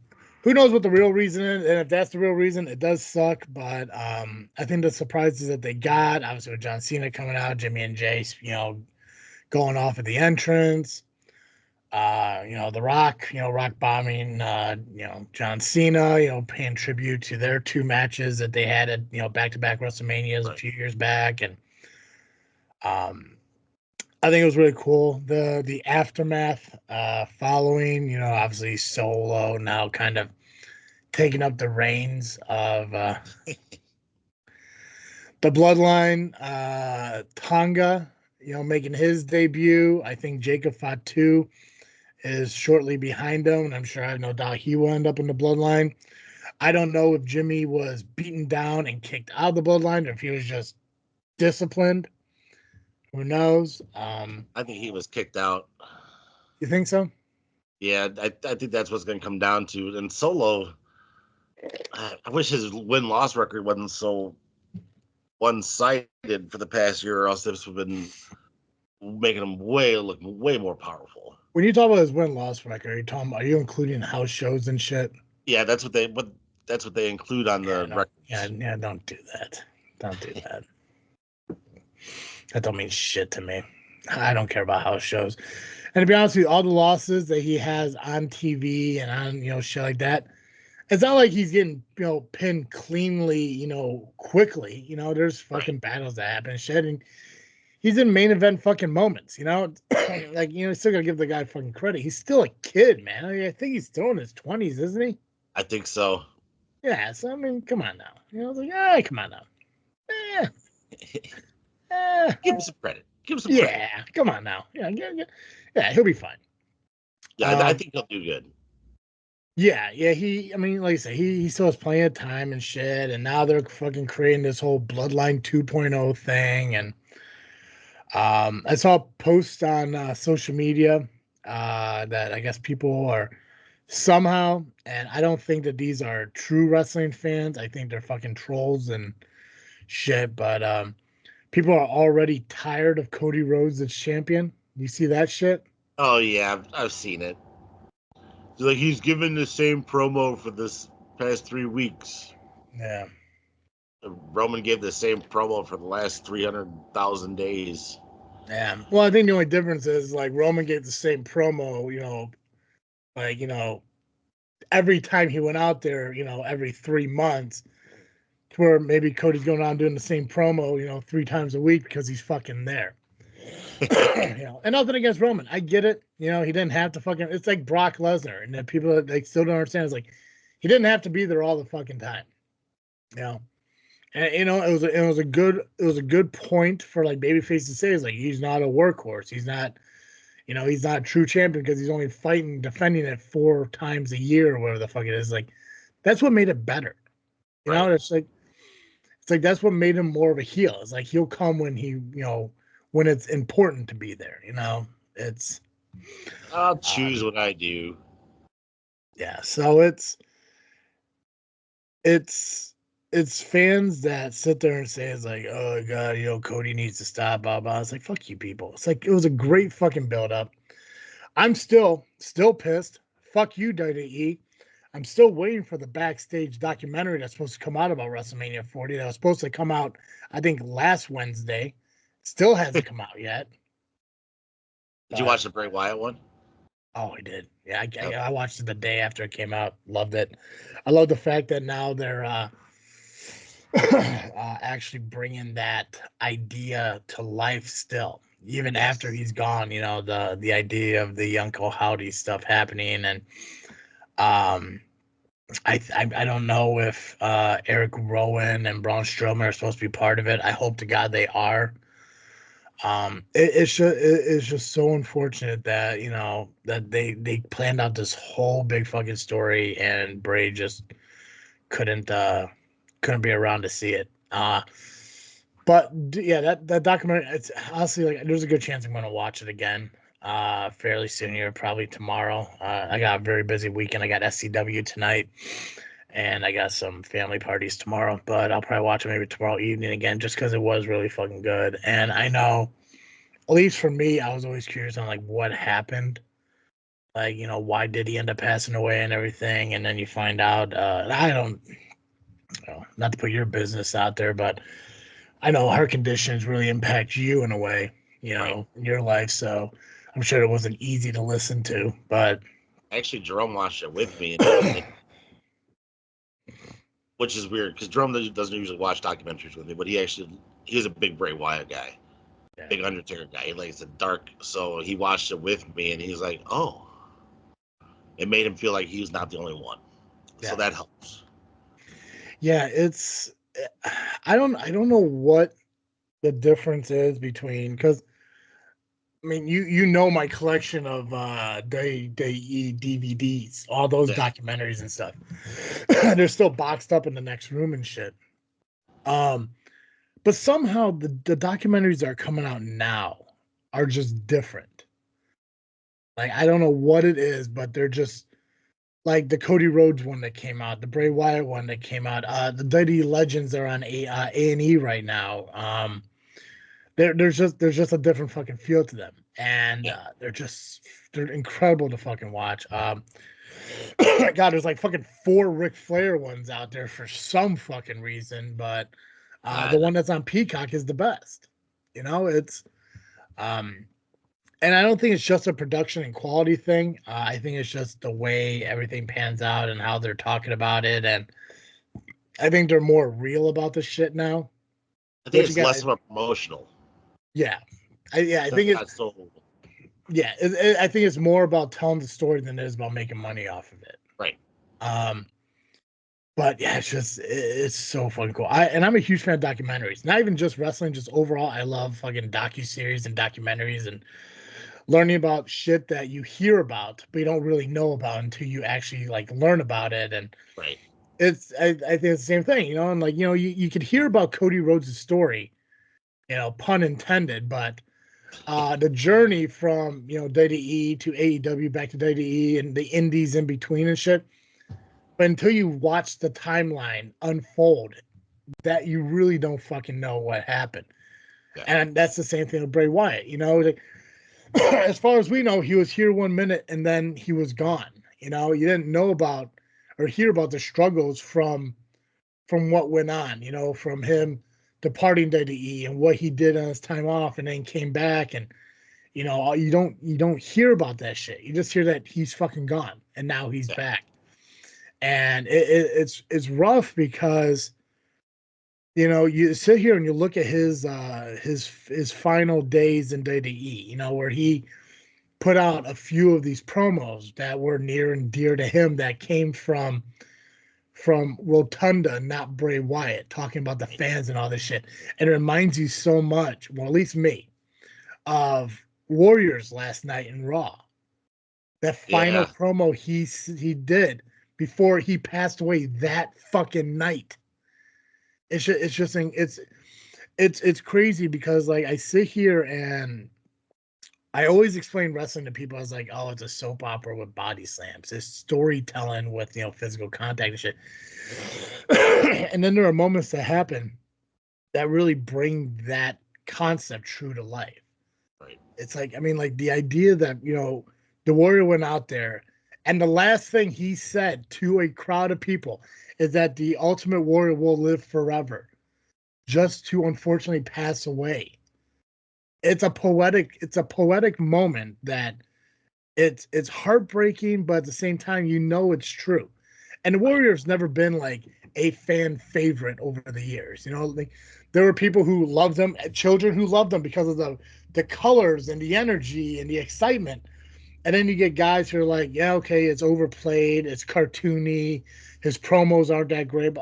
who knows what the real reason is, and if that's the real reason, it does suck. But I think the surprises that they got, obviously with John Cena coming out, Jimmy and Jace, going off at the entrance, The Rock, rock bombing, John Cena, paying tribute to their two matches that they had at, back-to-back WrestleManias a few years back. And I think it was really cool. The aftermath following, obviously Solo now kind of taking up the reins of the bloodline. Tonga, making his debut. I think Jacob Fatu is shortly behind him, and I'm sure I have no doubt he will end up in the bloodline. I don't know if Jimmy was beaten down and kicked out of the bloodline or if he was just disciplined. Who knows? I think he was kicked out. You think so? Yeah, I think that's what's going to come down to. And Solo, I wish his win-loss record wasn't so one-sided for the past year, or else this would have been making him look way more powerful. When you talk about his win-loss record, are you including house shows and shit? Yeah, that's what they include on the record. Yeah, don't do that. Don't do that. That don't mean shit to me. I don't care about house shows. And to be honest with you, all the losses that he has on TV and on, shit like that, it's not like he's getting, pinned cleanly, quickly. There's fucking battles that happen and shit. And he's in main event fucking moments, like, you still gotta give the guy fucking credit. He's still a kid, man. I think he's still in his 20s, isn't he? I think so. Yeah, so I mean, come on now. Come on now. Give him some credit. Credit. Yeah, come on now. Yeah, he'll be fine. Yeah, I think he'll do good. Yeah. Like I say, he still has plenty of time and shit, and now they're fucking creating this whole Bloodline 2.0 thing, and I saw posts on social media that I guess people are somehow, and I don't think that these are true wrestling fans. I think they're fucking trolls and shit, but people are already tired of Cody Rhodes as champion. You see that shit? Oh yeah, I've seen it. It's like he's given the same promo for this past 3 weeks. Yeah. Roman gave the same promo for the last 300,000 days. Yeah. Well, I think the only difference is like Roman gave the same promo, every time he went out there, every 3 months, to where maybe Cody's going on doing the same promo, 3 times a week because he's fucking there. And nothing against Roman. I get it. He didn't have to fucking. It's like Brock Lesnar, and then people that still don't understand. It's like he didn't have to be there all the fucking time. And it was a good point for like babyface to say is like he's not a workhorse. He's not, he's not a true champion because he's only defending it 4 times a year or whatever the fuck it is. Like that's what made it better. It's like that's what made him more of a heel. It's like he'll come when he, when it's important to be there. It's. I'll choose what I do. Yeah, so it's fans that sit there and say it's like, oh god, Cody needs to stop, blah blah. It's like fuck you people. It's like it was a great fucking build up. I'm still pissed. Fuck you, WWE. I'm still waiting for the backstage documentary that's supposed to come out about WrestleMania 40. That was supposed to come out, I think, last Wednesday. Still hasn't come out yet. Did you watch the Bray Wyatt one? Oh, I did. Yeah, I watched it the day after it came out. Loved it. I love the fact that now they're actually bringing that idea to life still. even after he's gone, you know, the idea of the Uncle Howdy stuff happening, and I don't know if Eric Rowan and Braun Strowman are supposed to be part of it. I hope to God they are. It's just so unfortunate that, you know, that they planned out this whole big fucking story and Bray just couldn't be around to see it. But yeah, that documentary, it's honestly like there's a good chance I'm gonna watch it again fairly soon here, probably tomorrow. I got a very busy weekend. I got SCW tonight, and I got some family parties tomorrow, but I'll probably watch it maybe tomorrow evening again just because it was really fucking good. And I know, at least for me, I was always curious on like what happened. Like, you know, why did he end up passing away and everything? And then you find out, I don't, you know, not to put your business out there, but I know heart conditions really impact you in a way, you know, in your life. So I'm sure it wasn't easy to listen to, but actually, Jerome watched it with me, which is weird because Jerome doesn't usually watch documentaries with me, but he's a big Bray Wyatt guy, big Undertaker guy. He likes the dark, so he watched it with me, and he's like, "Oh," it made him feel like he was not the only one, so that helps. Yeah, I don't know what the difference is between, because I mean you know my collection of DVDs, all those documentaries and stuff. They're still boxed up in the next room and shit. But somehow the documentaries that are coming out now are just different. Like, I don't know what it is, but they're just like the Cody Rhodes one that came out, the Bray Wyatt one that came out, the WWE Legends are on A&E right now. There's just a different fucking feel to them, and they're incredible to fucking watch. God, there's like fucking 4 Ric Flair ones out there for some fucking reason, but the one that's on Peacock is the best. You know, it's and I don't think it's just a production and quality thing. I think it's just the way everything pans out and how they're talking about it, and I think they're more real about the shit now. I think it's less of a promotional. Yeah, I think it's yeah. I think it's more about telling the story than it is about making money off of it. Right. But yeah, it's so fucking cool. I'm a huge fan of documentaries. Not even just wrestling, just overall. I love fucking docuseries and documentaries and learning about shit that you hear about but you don't really know about until you actually like learn about it. And right. I think it's the same thing, you know. And like, you know, you could hear about Cody Rhodes' story, you know, pun intended, but the journey from, you know, WWE to AEW back to WWE and the indies in between and shit. But until you watch the timeline unfold, that you really don't fucking know what happened. Yeah. And that's the same thing with Bray Wyatt. You know, like, as far as we know, he was here 1 minute and then he was gone. You know, you didn't know about or hear about the struggles from what went on, you know, from him departing WWE and what he did on his time off and then came back. And, you know, you don't hear about that shit. You just hear that he's fucking gone and now he's back. And it's rough because, you know, you sit here and you look at his final days in WWE, you know, where he put out a few of these promos that were near and dear to him that came from Rotunda, not Bray Wyatt, talking about the fans and all this shit. And it reminds you so much, well, at least me, of Warriors last night in Raw. That final promo he did before he passed away that fucking night. It's crazy because like I sit here and I always explain wrestling to people. I was like, oh, it's a soap opera with body slams. It's storytelling with, you know, physical contact and shit. And then there are moments that happen that really bring that concept true to life. Right. It's like, I mean, like the idea that, you know, the Warrior went out there and the last thing he said to a crowd of people is that the Ultimate Warrior will live forever, just to unfortunately pass away. It's a poetic moment that it's heartbreaking, but at the same time, you know, it's true. And the Warrior's never been like a fan favorite over the years. You know, like there were people who loved them, children who loved them because of the colors and the energy and the excitement. And then you get guys who are like, yeah, okay, it's overplayed, it's cartoony, his promos aren't that great,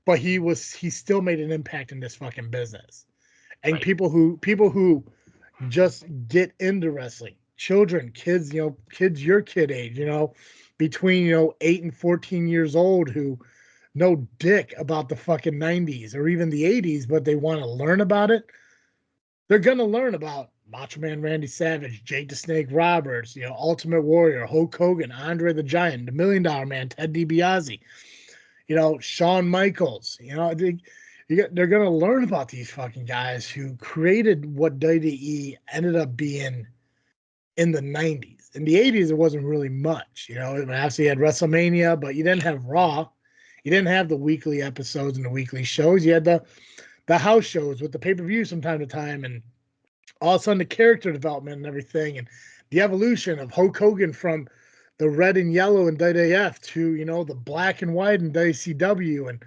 but he still made an impact in this fucking business. And Right. people who just get into wrestling, children, kids, you know, kids your kid age, you know, between 8 and 14 years old, who know dick about the fucking 90s or even the 80s, but they want to learn about it. They're gonna learn about Macho Man Randy Savage, Jake the Snake Roberts, Ultimate Warrior, Hulk Hogan, Andre the Giant, the Million Dollar Man, Ted DiBiase, Shawn Michaels. They're gonna learn about these fucking guys who created what WWE ended up being in the 90s. In the 80s, it wasn't really much. Obviously you had WrestleMania, but you didn't have Raw. You didn't have the weekly episodes and the weekly shows. You had the house shows with the pay-per-views from time to time, and all of a sudden the character development and everything, and the evolution of Hulk Hogan from the red and yellow in WWF to the black and white in WCW, and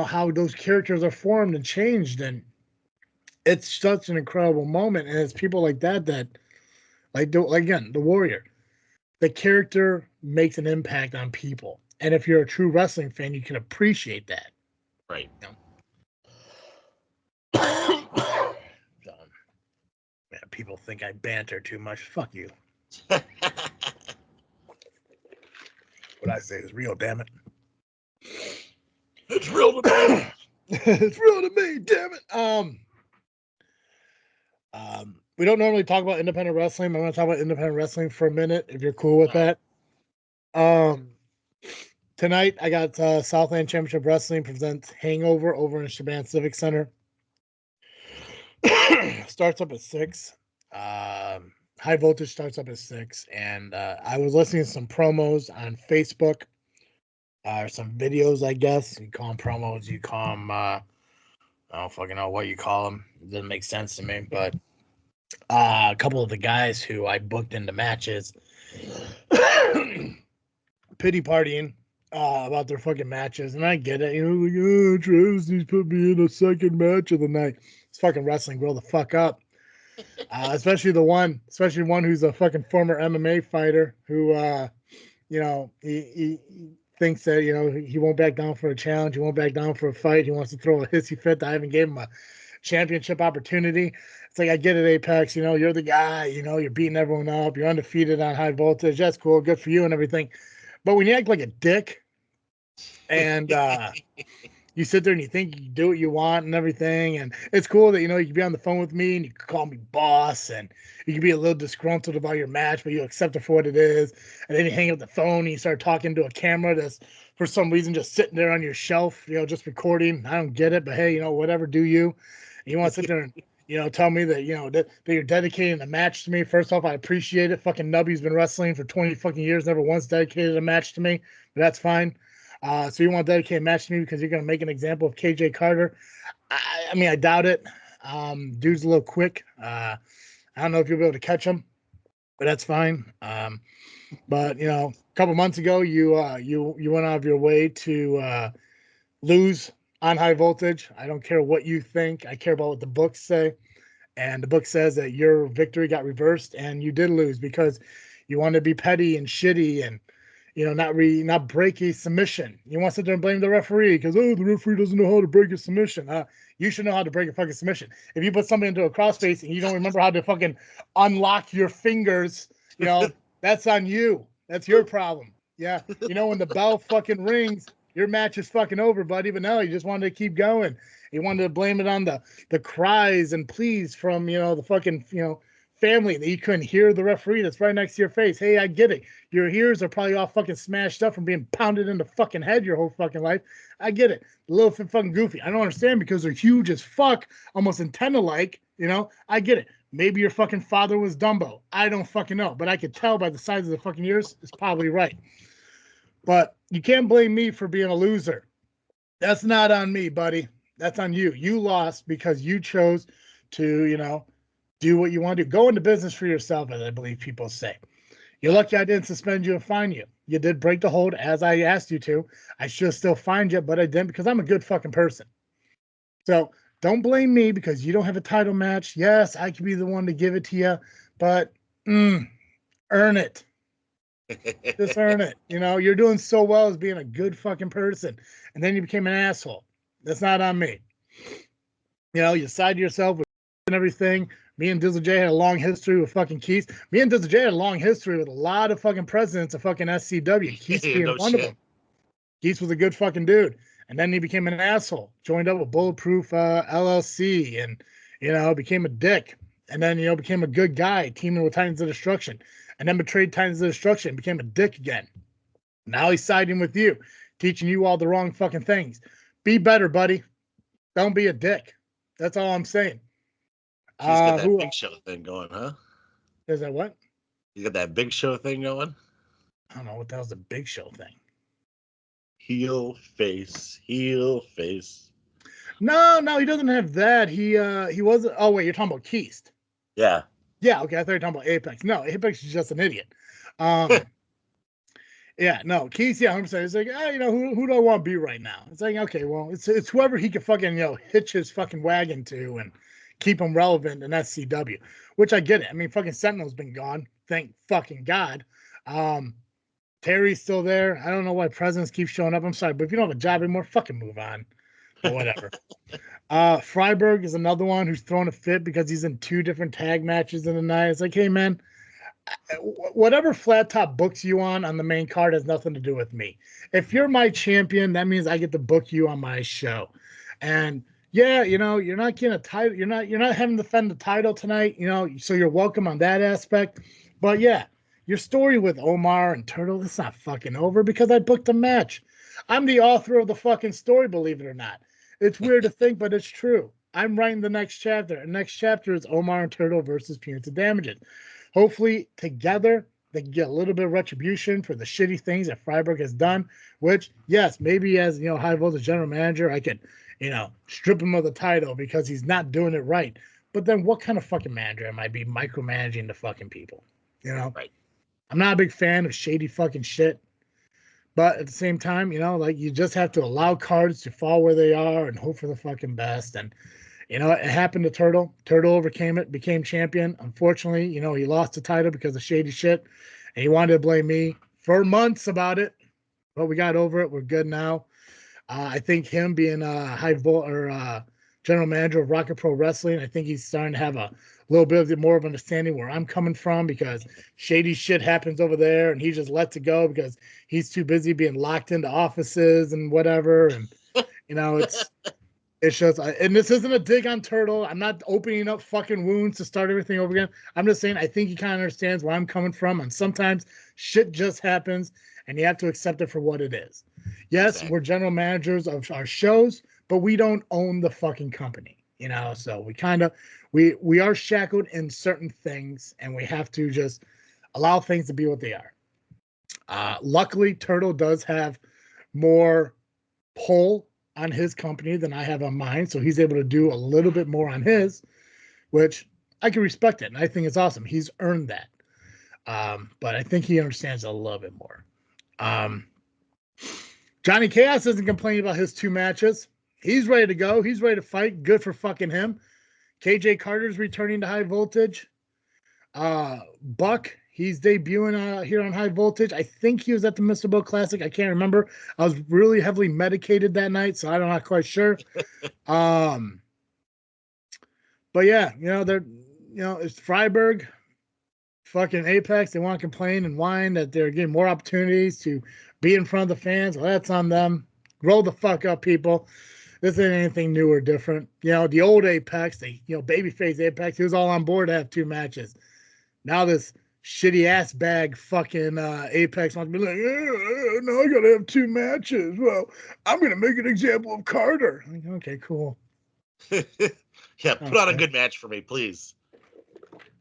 how those characters are formed and changed. And it's such an incredible moment, and it's people like that like again, the Warrior, the character makes an impact on people, and if you're a true wrestling fan, you can appreciate that. Right. Man, people think I banter too much. Fuck you. What I say is real, damn it. It's real to me. It's real to me, damn it. We don't normally talk about independent wrestling. I'm going to talk about independent wrestling for a minute, if you're cool with that. Tonight I got Southland Championship Wrestling presents Hangover over in Shaban Civic Center. Starts up at 6. High Voltage starts up at 6, and I was listening to some promos on Facebook, or some videos, I guess. You call them promos, you call them, I don't fucking know what you call them. It doesn't make sense to me, but a couple of the guys who I booked into matches pity partying about their fucking matches, and I get it. Like, Travis, he's put me in a second match of the night. It's fucking wrestling. Grow the fuck up. Especially one who's a fucking former MMA fighter who, he thinks that, he won't back down for a challenge. He won't back down for a fight. He wants to throw a hissy fit that I haven't gave him a championship opportunity. It's like, I get it, Apex. You're the guy. You're beating everyone up. You're undefeated on High Voltage. That's cool. Good for you and everything. But when you act like a dick and you sit there and you think you can do what you want and everything, and it's cool that you can be on the phone with me and you can call me boss, and you can be a little disgruntled about your match, but you accept it for what it is, and then you hang up the phone and you start talking to a camera that's for some reason just sitting there on your shelf, just recording. I don't get it, but hey, whatever, do you. And you want to sit there and tell me that that you're dedicating a match to me. First off, I appreciate it. Fucking Nubby's been wrestling for 20 fucking years, never once dedicated a match to me, but that's fine. So you want to dedicate a match to me because you're going to make an example of KJ Carter? I mean, I doubt it. Dude's a little quick. I don't know if you'll be able to catch him, but that's fine. But a couple months ago, you went out of your way to lose on High Voltage. I don't care what you think. I care about what the books say, and the book says that your victory got reversed, and you did lose because you wanted to be petty and shitty and not break a submission. You want to sit there and blame the referee because the referee doesn't know how to break a submission. You should know how to break a fucking submission. If you put somebody into a crossface and you don't remember how to fucking unlock your fingers, that's on you. That's your problem. Yeah, when the bell fucking rings, your match is fucking over, buddy. But no, you just wanted to keep going. You wanted to blame it on the cries and pleas from the fucking family that you couldn't hear the referee that's right next to your face. Hey, I get it. Your ears are probably all fucking smashed up from being pounded in the fucking head your whole fucking life. I get it. A little fucking goofy. I don't understand because they're huge as fuck, almost antenna-like, I get it. Maybe your fucking father was Dumbo. I don't fucking know, but I could tell by the size of the fucking ears, it's probably right. But you can't blame me for being a loser. That's not on me, buddy. That's on you. You lost because you chose to, do what you want to do. Go into business for yourself, as I believe people say. You're lucky I didn't suspend you and fine you. You did break the hold as I asked you to. I should have still fined you, but I didn't because I'm a good fucking person. So don't blame me because you don't have a title match. Yes, I could be the one to give it to you, but earn it. Just earn it. You know, you're doing so well as being a good fucking person. And then you became an asshole. That's not on me. You know, you side yourself with and everything. Me and Dizzle J had a long history with fucking Keith. Me and Dizzle J had a long history with a lot of fucking presidents of fucking SCW. Keith being No one shit. of them. Keith was a good fucking dude. And then he became an asshole. Joined up with Bulletproof LLC and, you know, became a dick. And then, you know, became a good guy, teaming with Titans of Destruction. And then betrayed Titans of Destruction, became a dick again. Now he's siding with you, teaching you all the wrong fucking things. Be better, buddy. Don't be a dick. That's all I'm saying. He's got that big show thing going, huh? Is that what? You got that big show thing going? I don't know what the hell's the big show thing. Heel face. No, he doesn't have that. He wasn't. Oh wait, you're talking about Keist. Yeah. Yeah, okay. I thought you were talking about Apex. No, Apex is just an idiot. Yeah, no, Keith, yeah, I'm saying it's like, you know, who do I want to be right now? It's like, okay, well, it's whoever he can fucking, you know, hitch his fucking wagon to and keep him relevant in SCW, which I get it. I mean, fucking Sentinel's been gone, thank fucking God. Terry's still there. I don't know why presidents keep showing up. I'm sorry, but if you don't have a job anymore, fucking move on. But whatever. Freiberg is another one who's throwing a fit because he's in 2 different tag matches in the night. It's like, hey man, whatever flat top books you on the main card has nothing to do with me. If you're my champion, that means I get to book you on my show. And yeah, you know, you're not getting a title. You're not having to defend the title tonight, you know, so you're welcome on that aspect. But yeah, your story with Omar and Turtle, it's not fucking over because I booked a match. I'm the author of the fucking story, believe it or not. It's weird to think, but it's true. I'm writing the next chapter. And next chapter is Omar and Turtle versus Punitive Damages. Hopefully, together, they can get a little bit of retribution for the shitty things that Freiberg has done, which, yes, maybe as, you know, high voltage general manager, I could, you know, strip him of the title because he's not doing it right. But then what kind of fucking manager am I be micromanaging the fucking people? You know? Right. I'm not a big fan of shady fucking shit. But at the same time, you know, like you just have to allow cards to fall where they are and hope for the fucking best. And you know, it happened to Turtle. Turtle overcame it, became champion. Unfortunately, you know, he lost the title because of shady shit. And he wanted to blame me for months about it. But we got over it. We're good now. I think him being general manager of Rocket Pro Wrestling, I think he's starting to have a little bit of more of understanding where I'm coming from because shady shit happens over there and he just lets it go because he's too busy being locked into offices and whatever. And, you know, it's just, and this isn't a dig on Turtle. I'm not opening up fucking wounds to start everything over again. I'm just saying I think he kind of understands where I'm coming from. And sometimes shit just happens and you have to accept it for what it is. Yes, exactly. We're general managers of our shows, but we don't own the fucking company, you know? So we kind of, we are shackled in certain things and we have to just allow things to be what they are. Luckily, Turtle does have more pull on his company than I have on mine. So he's able to do a little bit more on his, which I can respect it. And I think it's awesome. He's earned that. But I think he understands a little bit more. Johnny Chaos isn't complaining about his 2 matches. He's ready to go. He's ready to fight. Good for fucking him. KJ Carter's returning to High Voltage. Buck, he's debuting here on High Voltage. I think he was at the Mr. Bo Classic. I can't remember. I was really heavily medicated that night, so I'm not quite sure. But yeah, you know, it's Freiberg, fucking Apex. They want to complain and whine that they're getting more opportunities to be in front of the fans. Well, that's on them. Grow the fuck up, people. This ain't anything new or different. You know, the old Apex, babyface Apex, he was all on board to have 2 matches. Now this shitty ass bag fucking Apex wants to be like, no, I gotta have 2 matches. Well, I'm gonna make an example of Carter. Like, okay, cool. Yeah, put on a good match for me, please.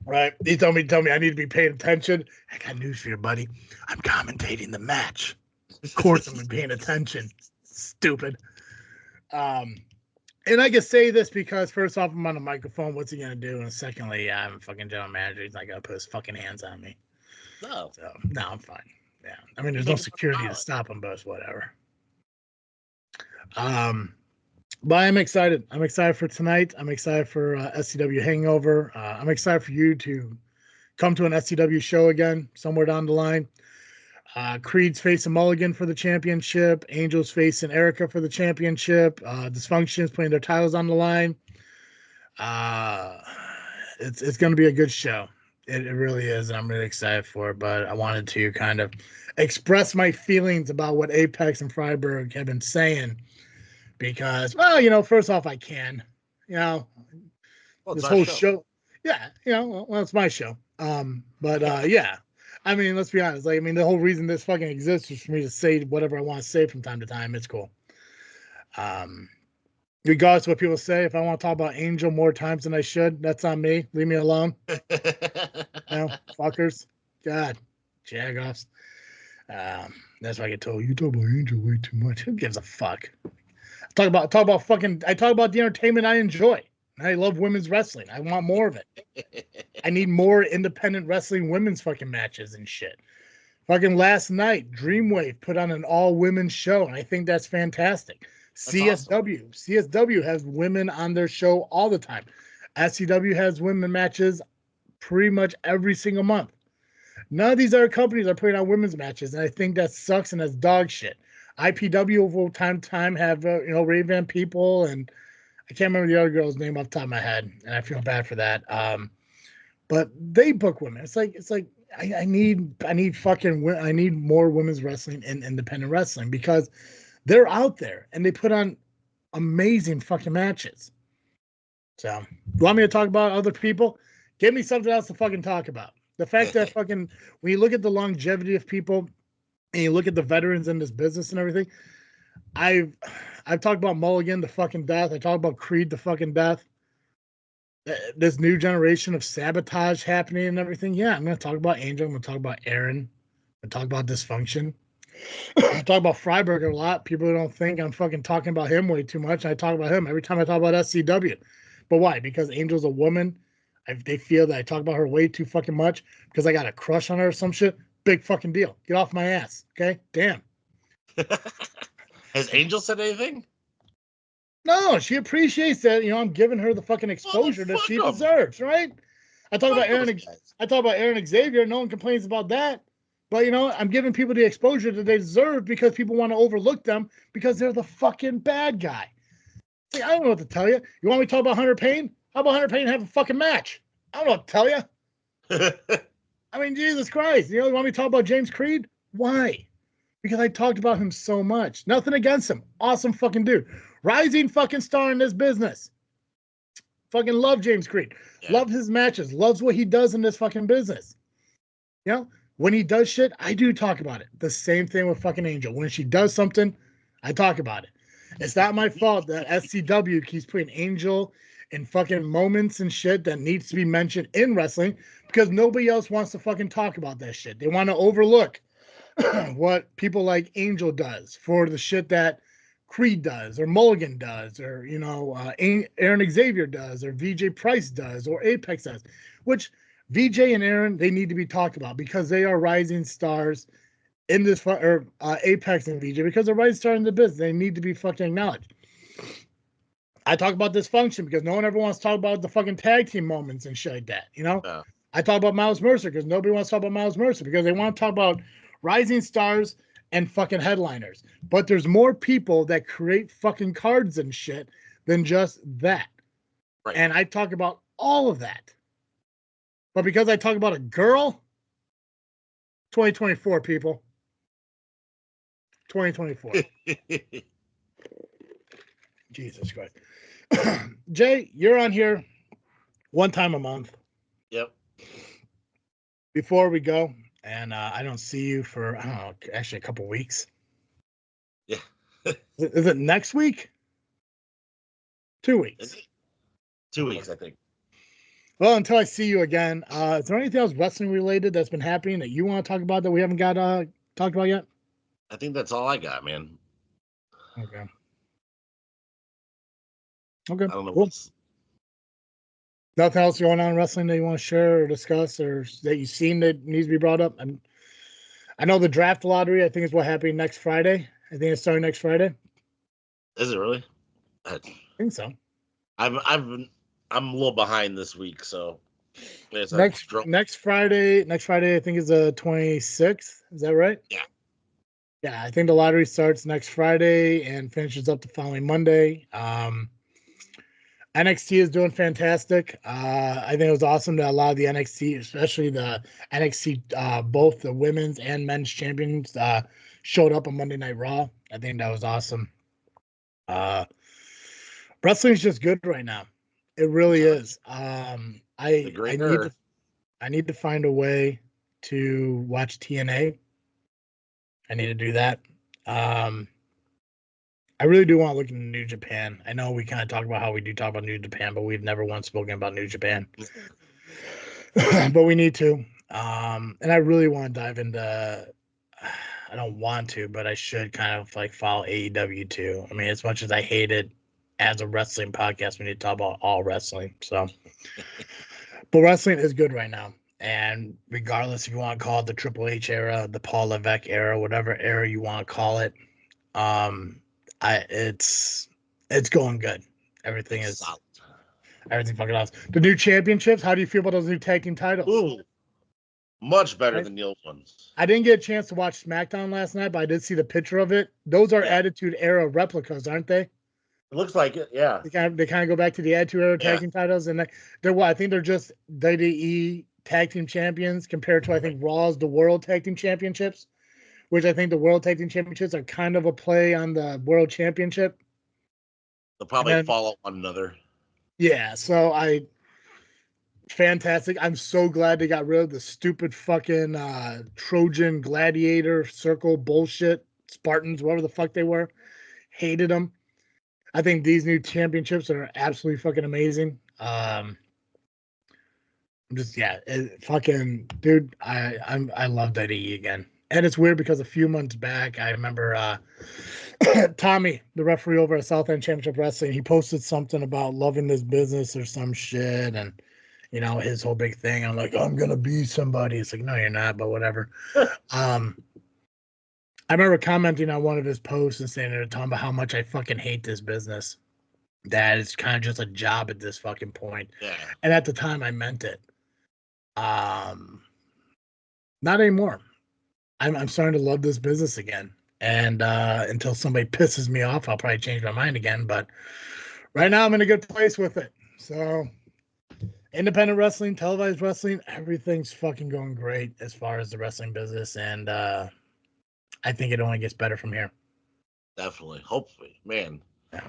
Right. He told me I need to be paying attention. I got news for you, buddy. I'm commentating the match. Of course I'm paying attention. Stupid. And I can say this because first off, I'm on a microphone. What's he gonna do? And secondly, I'm a fucking general manager. He's not gonna put his fucking hands on me. No. So, no, I'm fine. Yeah. I mean, there's no security to stop them, but it's whatever. But I'm excited. I'm excited for tonight. I'm excited for SCW Hangover. I'm excited for you to come to an SCW show again somewhere down the line. Creed's facing Mulligan for the championship. Angel's facing Erica for the championship. Dysfunction's putting their titles on the line. It's going to be a good show. It really is, and I'm really excited for it. But I wanted to kind of express my feelings about what Apex and Freiberg have been saying. Because, well, first off, I can, well, this whole show. Yeah, well, it's my show. But yeah, I mean, let's be honest. Like, I mean, the whole reason this fucking exists is for me to say whatever I want to say from time to time. It's cool. Regardless of what people say, if I want to talk about Angel more times than I should, that's on me. Leave me alone. Fuckers. God, jagoffs. That's why I get told you talk about Angel way too much. Who gives a fuck? I talk about the entertainment I enjoy. I love women's wrestling. I want more of it. I need more independent wrestling women's fucking matches and shit. Fucking last night, Dreamwave put on an all-women's show, and I think that's fantastic. CSW. Awesome. CSW has women on their show all the time. SCW has women matches pretty much every single month. None of these other companies are putting on women's matches, and I think that sucks and that's dog shit. IPW will time to time have Raven people, and I can't remember the other girl's name off the top of my head, and I feel bad for that. But they book women. It's like I need more women's wrestling and independent wrestling because they're out there and they put on amazing fucking matches. So, you want me to talk about other people? Give me something else to fucking talk about. The fact that fucking when you look at the longevity of people and you look at the veterans in this business and everything, I've talked about Mulligan to fucking death. I talked about Creed to fucking death. This new generation of sabotage happening and everything. Yeah, I'm going to talk about Angel. I'm going to talk about Aaron. I'm going to talk about Dysfunction. I talk about Freiberg a lot. People don't think I'm fucking talking about him way too much. I talk about him every time I talk about SCW. But why? Because Angel's a woman. They feel that I talk about her way too fucking much because I got a crush on her or some shit. Big fucking deal. Get off my ass. Okay? Damn. Has Angel said anything? No, she appreciates that. I'm giving her the fucking exposure that she deserves, right? I talk about Aaron Xavier. No one complains about that. But, I'm giving people the exposure that they deserve because people want to overlook them because they're the fucking bad guy. See, I don't know what to tell you. You want me to talk about Hunter Payne? How about Hunter Payne have a fucking match? I don't know what to tell you. I mean, Jesus Christ. You want me to talk about James Creed? Why? Because I talked about him so much. Nothing against him. Awesome fucking dude. Rising fucking star in this business. Fucking love James Creed. Yeah. Love his matches. Loves what he does in this fucking business. When he does shit, I do talk about it. The same thing with fucking Angel. When she does something, I talk about it. It's not my fault that SCW keeps putting Angel in fucking moments and shit that needs to be mentioned in wrestling because nobody else wants to fucking talk about that shit. They want to overlook what people like Angel does for the shit that Creed does or Mulligan does or, Aaron Xavier does or VJ Price does or Apex does, which VJ and Aaron, they need to be talked about because they are rising stars in this, or Apex and VJ, because they're rising stars in the business. They need to be fucking acknowledged. I talk about Dysfunction because no one ever wants to talk about the fucking tag team moments and shit like that, I talk about Miles Mercer because nobody wants to talk about Miles Mercer because they want to talk about rising stars and fucking headliners. But there's more people that create fucking cards and shit than just that. Right. And I talk about all of that. But because I talk about a girl, 2024, people. 2024. Jesus Christ. Jay, you're on here one time a month. Yep. Before we go, and I don't see you for, I don't know, actually a couple weeks. Yeah. Is it next week? 2 weeks. 2 weeks, I think. Well, until I see you again, is there anything else wrestling related that's been happening that you want to talk about that we haven't got talked about yet? I think that's all I got, man. Okay. I don't know what's Nothing else going on in wrestling that you want to share or discuss or that you've seen that needs to be brought up? I know the draft lottery, I think, is what happened next Friday. I think it's starting next Friday. Is it really? I think so. I'm a little behind this week, so next Friday, I think is the 26th. Is that right? Yeah. Yeah, I think the lottery starts next Friday and finishes up the following Monday. NXT is doing fantastic. I think it was awesome that a lot of the NXT, especially the NXT, both the women's and men's champions, showed up on Monday Night Raw. I think that was awesome. Wrestling is just good right now. It really is. I need to find a way to watch TNA. I need to do that. I really do want to look into New Japan. I know we kind of talk about how we do talk about New Japan, but we've never once spoken about New Japan. But we need to. And I really want to dive into. I don't want to, but I should kind of like follow AEW too. I mean, as much as I hate it as a wrestling podcast, we need to talk about all wrestling. So, but wrestling is good right now. And regardless if you want to call it the Triple H era, the Paul Levesque era, whatever era you want to call it, it's going good. Everything fucking awesome. The new championships. How do you feel about those new tag team titles? Ooh, much better than the old ones. I didn't get a chance to watch SmackDown last night, but I did see the picture of it. Those are Attitude Era replicas, aren't they? It looks like it, yeah. They kind of go back to the Attitude Era tag team titles, and they're what I think they're just WWE tag team champions compared to I think Raw's the World Tag Team Championships, which I think the World Tag Team Championships are kind of a play on the World Championship. They'll probably follow one another. Yeah, so fantastic. I'm so glad they got rid of the stupid fucking Trojan Gladiator Circle bullshit Spartans, whatever the fuck they were. Hated them. I think these new championships are absolutely fucking amazing. Fucking dude, I love WWE again. And it's weird because a few months back, I remember Tommy, the referee over at South End Championship Wrestling, he posted something about loving this business or some shit, and you know his whole big thing. I'm like, I'm gonna be somebody. It's like, no, you're not, but whatever. I remember commenting on one of his posts and saying to Tom about how much I fucking hate this business. That it's kind of just a job at this fucking point. Yeah. And at the time, I meant it. Not anymore. I'm starting to love this business again. And until somebody pisses me off, I'll probably change my mind again. But right now, I'm in a good place with it. So, independent wrestling, televised wrestling, everything's fucking going great as far as the wrestling business. And I think it only gets better from here. Definitely. Hopefully. Man. Yeah.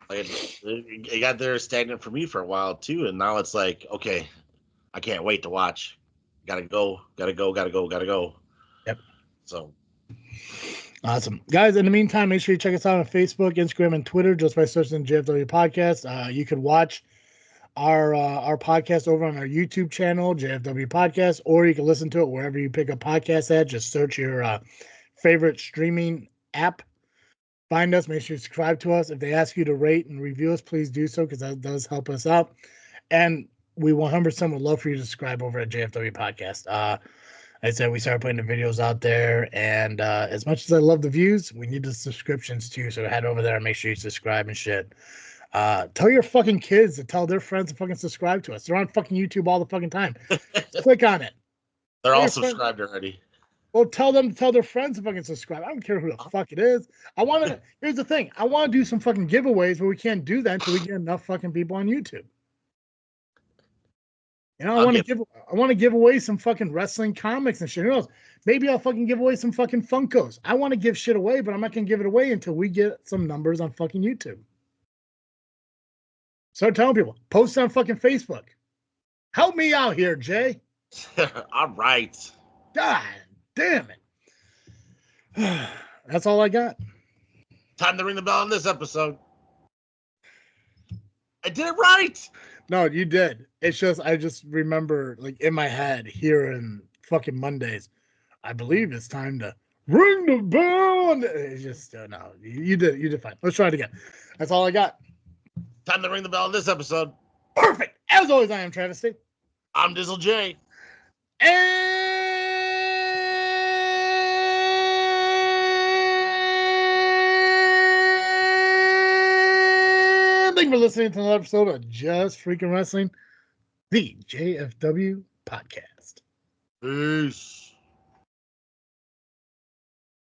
Like, it got there stagnant for me for a while, too. And now it's like, okay, I can't wait to watch. Gotta go. Yep. So. Awesome. Guys, in the meantime, make sure you check us out on Facebook, Instagram, and Twitter just by searching JFW Podcast. You can watch our podcast over on our YouTube channel, JFW Podcast, or you can listen to it wherever you pick up podcasts at. Just search your favorite streaming app. Find us. Make sure you subscribe to us. If they ask you to rate and review us, please do so because that does help us out. And we 100% would love for you to subscribe over at JFW Podcast. Like I said, we started putting the videos out there, and as much as I love the views, we need the subscriptions too. So head over there and make sure you subscribe and shit. Tell your fucking kids to tell their friends to fucking subscribe to us. They're on fucking YouTube all the fucking time. Click on it. They're all subscribed already. Well, tell them to tell their friends to fucking subscribe. I don't care who the fuck it is. Here's the thing. I want to do some fucking giveaways, but we can't do that until we get enough fucking people on YouTube. You know, I want to give away some fucking wrestling comics and shit. Who knows? Maybe I'll fucking give away some fucking Funkos. I want to give shit away, but I'm not gonna give it away until we get some numbers on fucking YouTube. Start telling people. Post on fucking Facebook. Help me out here, Jay. All right. God damn it. That's all I got. Time to ring the bell on this episode. I did it right. No, you did. It's just I just remember like in my head hearing fucking Mondays. I believe it's time to ring the bell. It's just no, you did fine. Let's try it again. That's all I got. Time to ring the bell on this episode. Perfect. As always, I am Travis-T. I'm Dizzle J. And thank you for listening to another episode of Just Freakin' Wrestling, the JFW Podcast. Peace.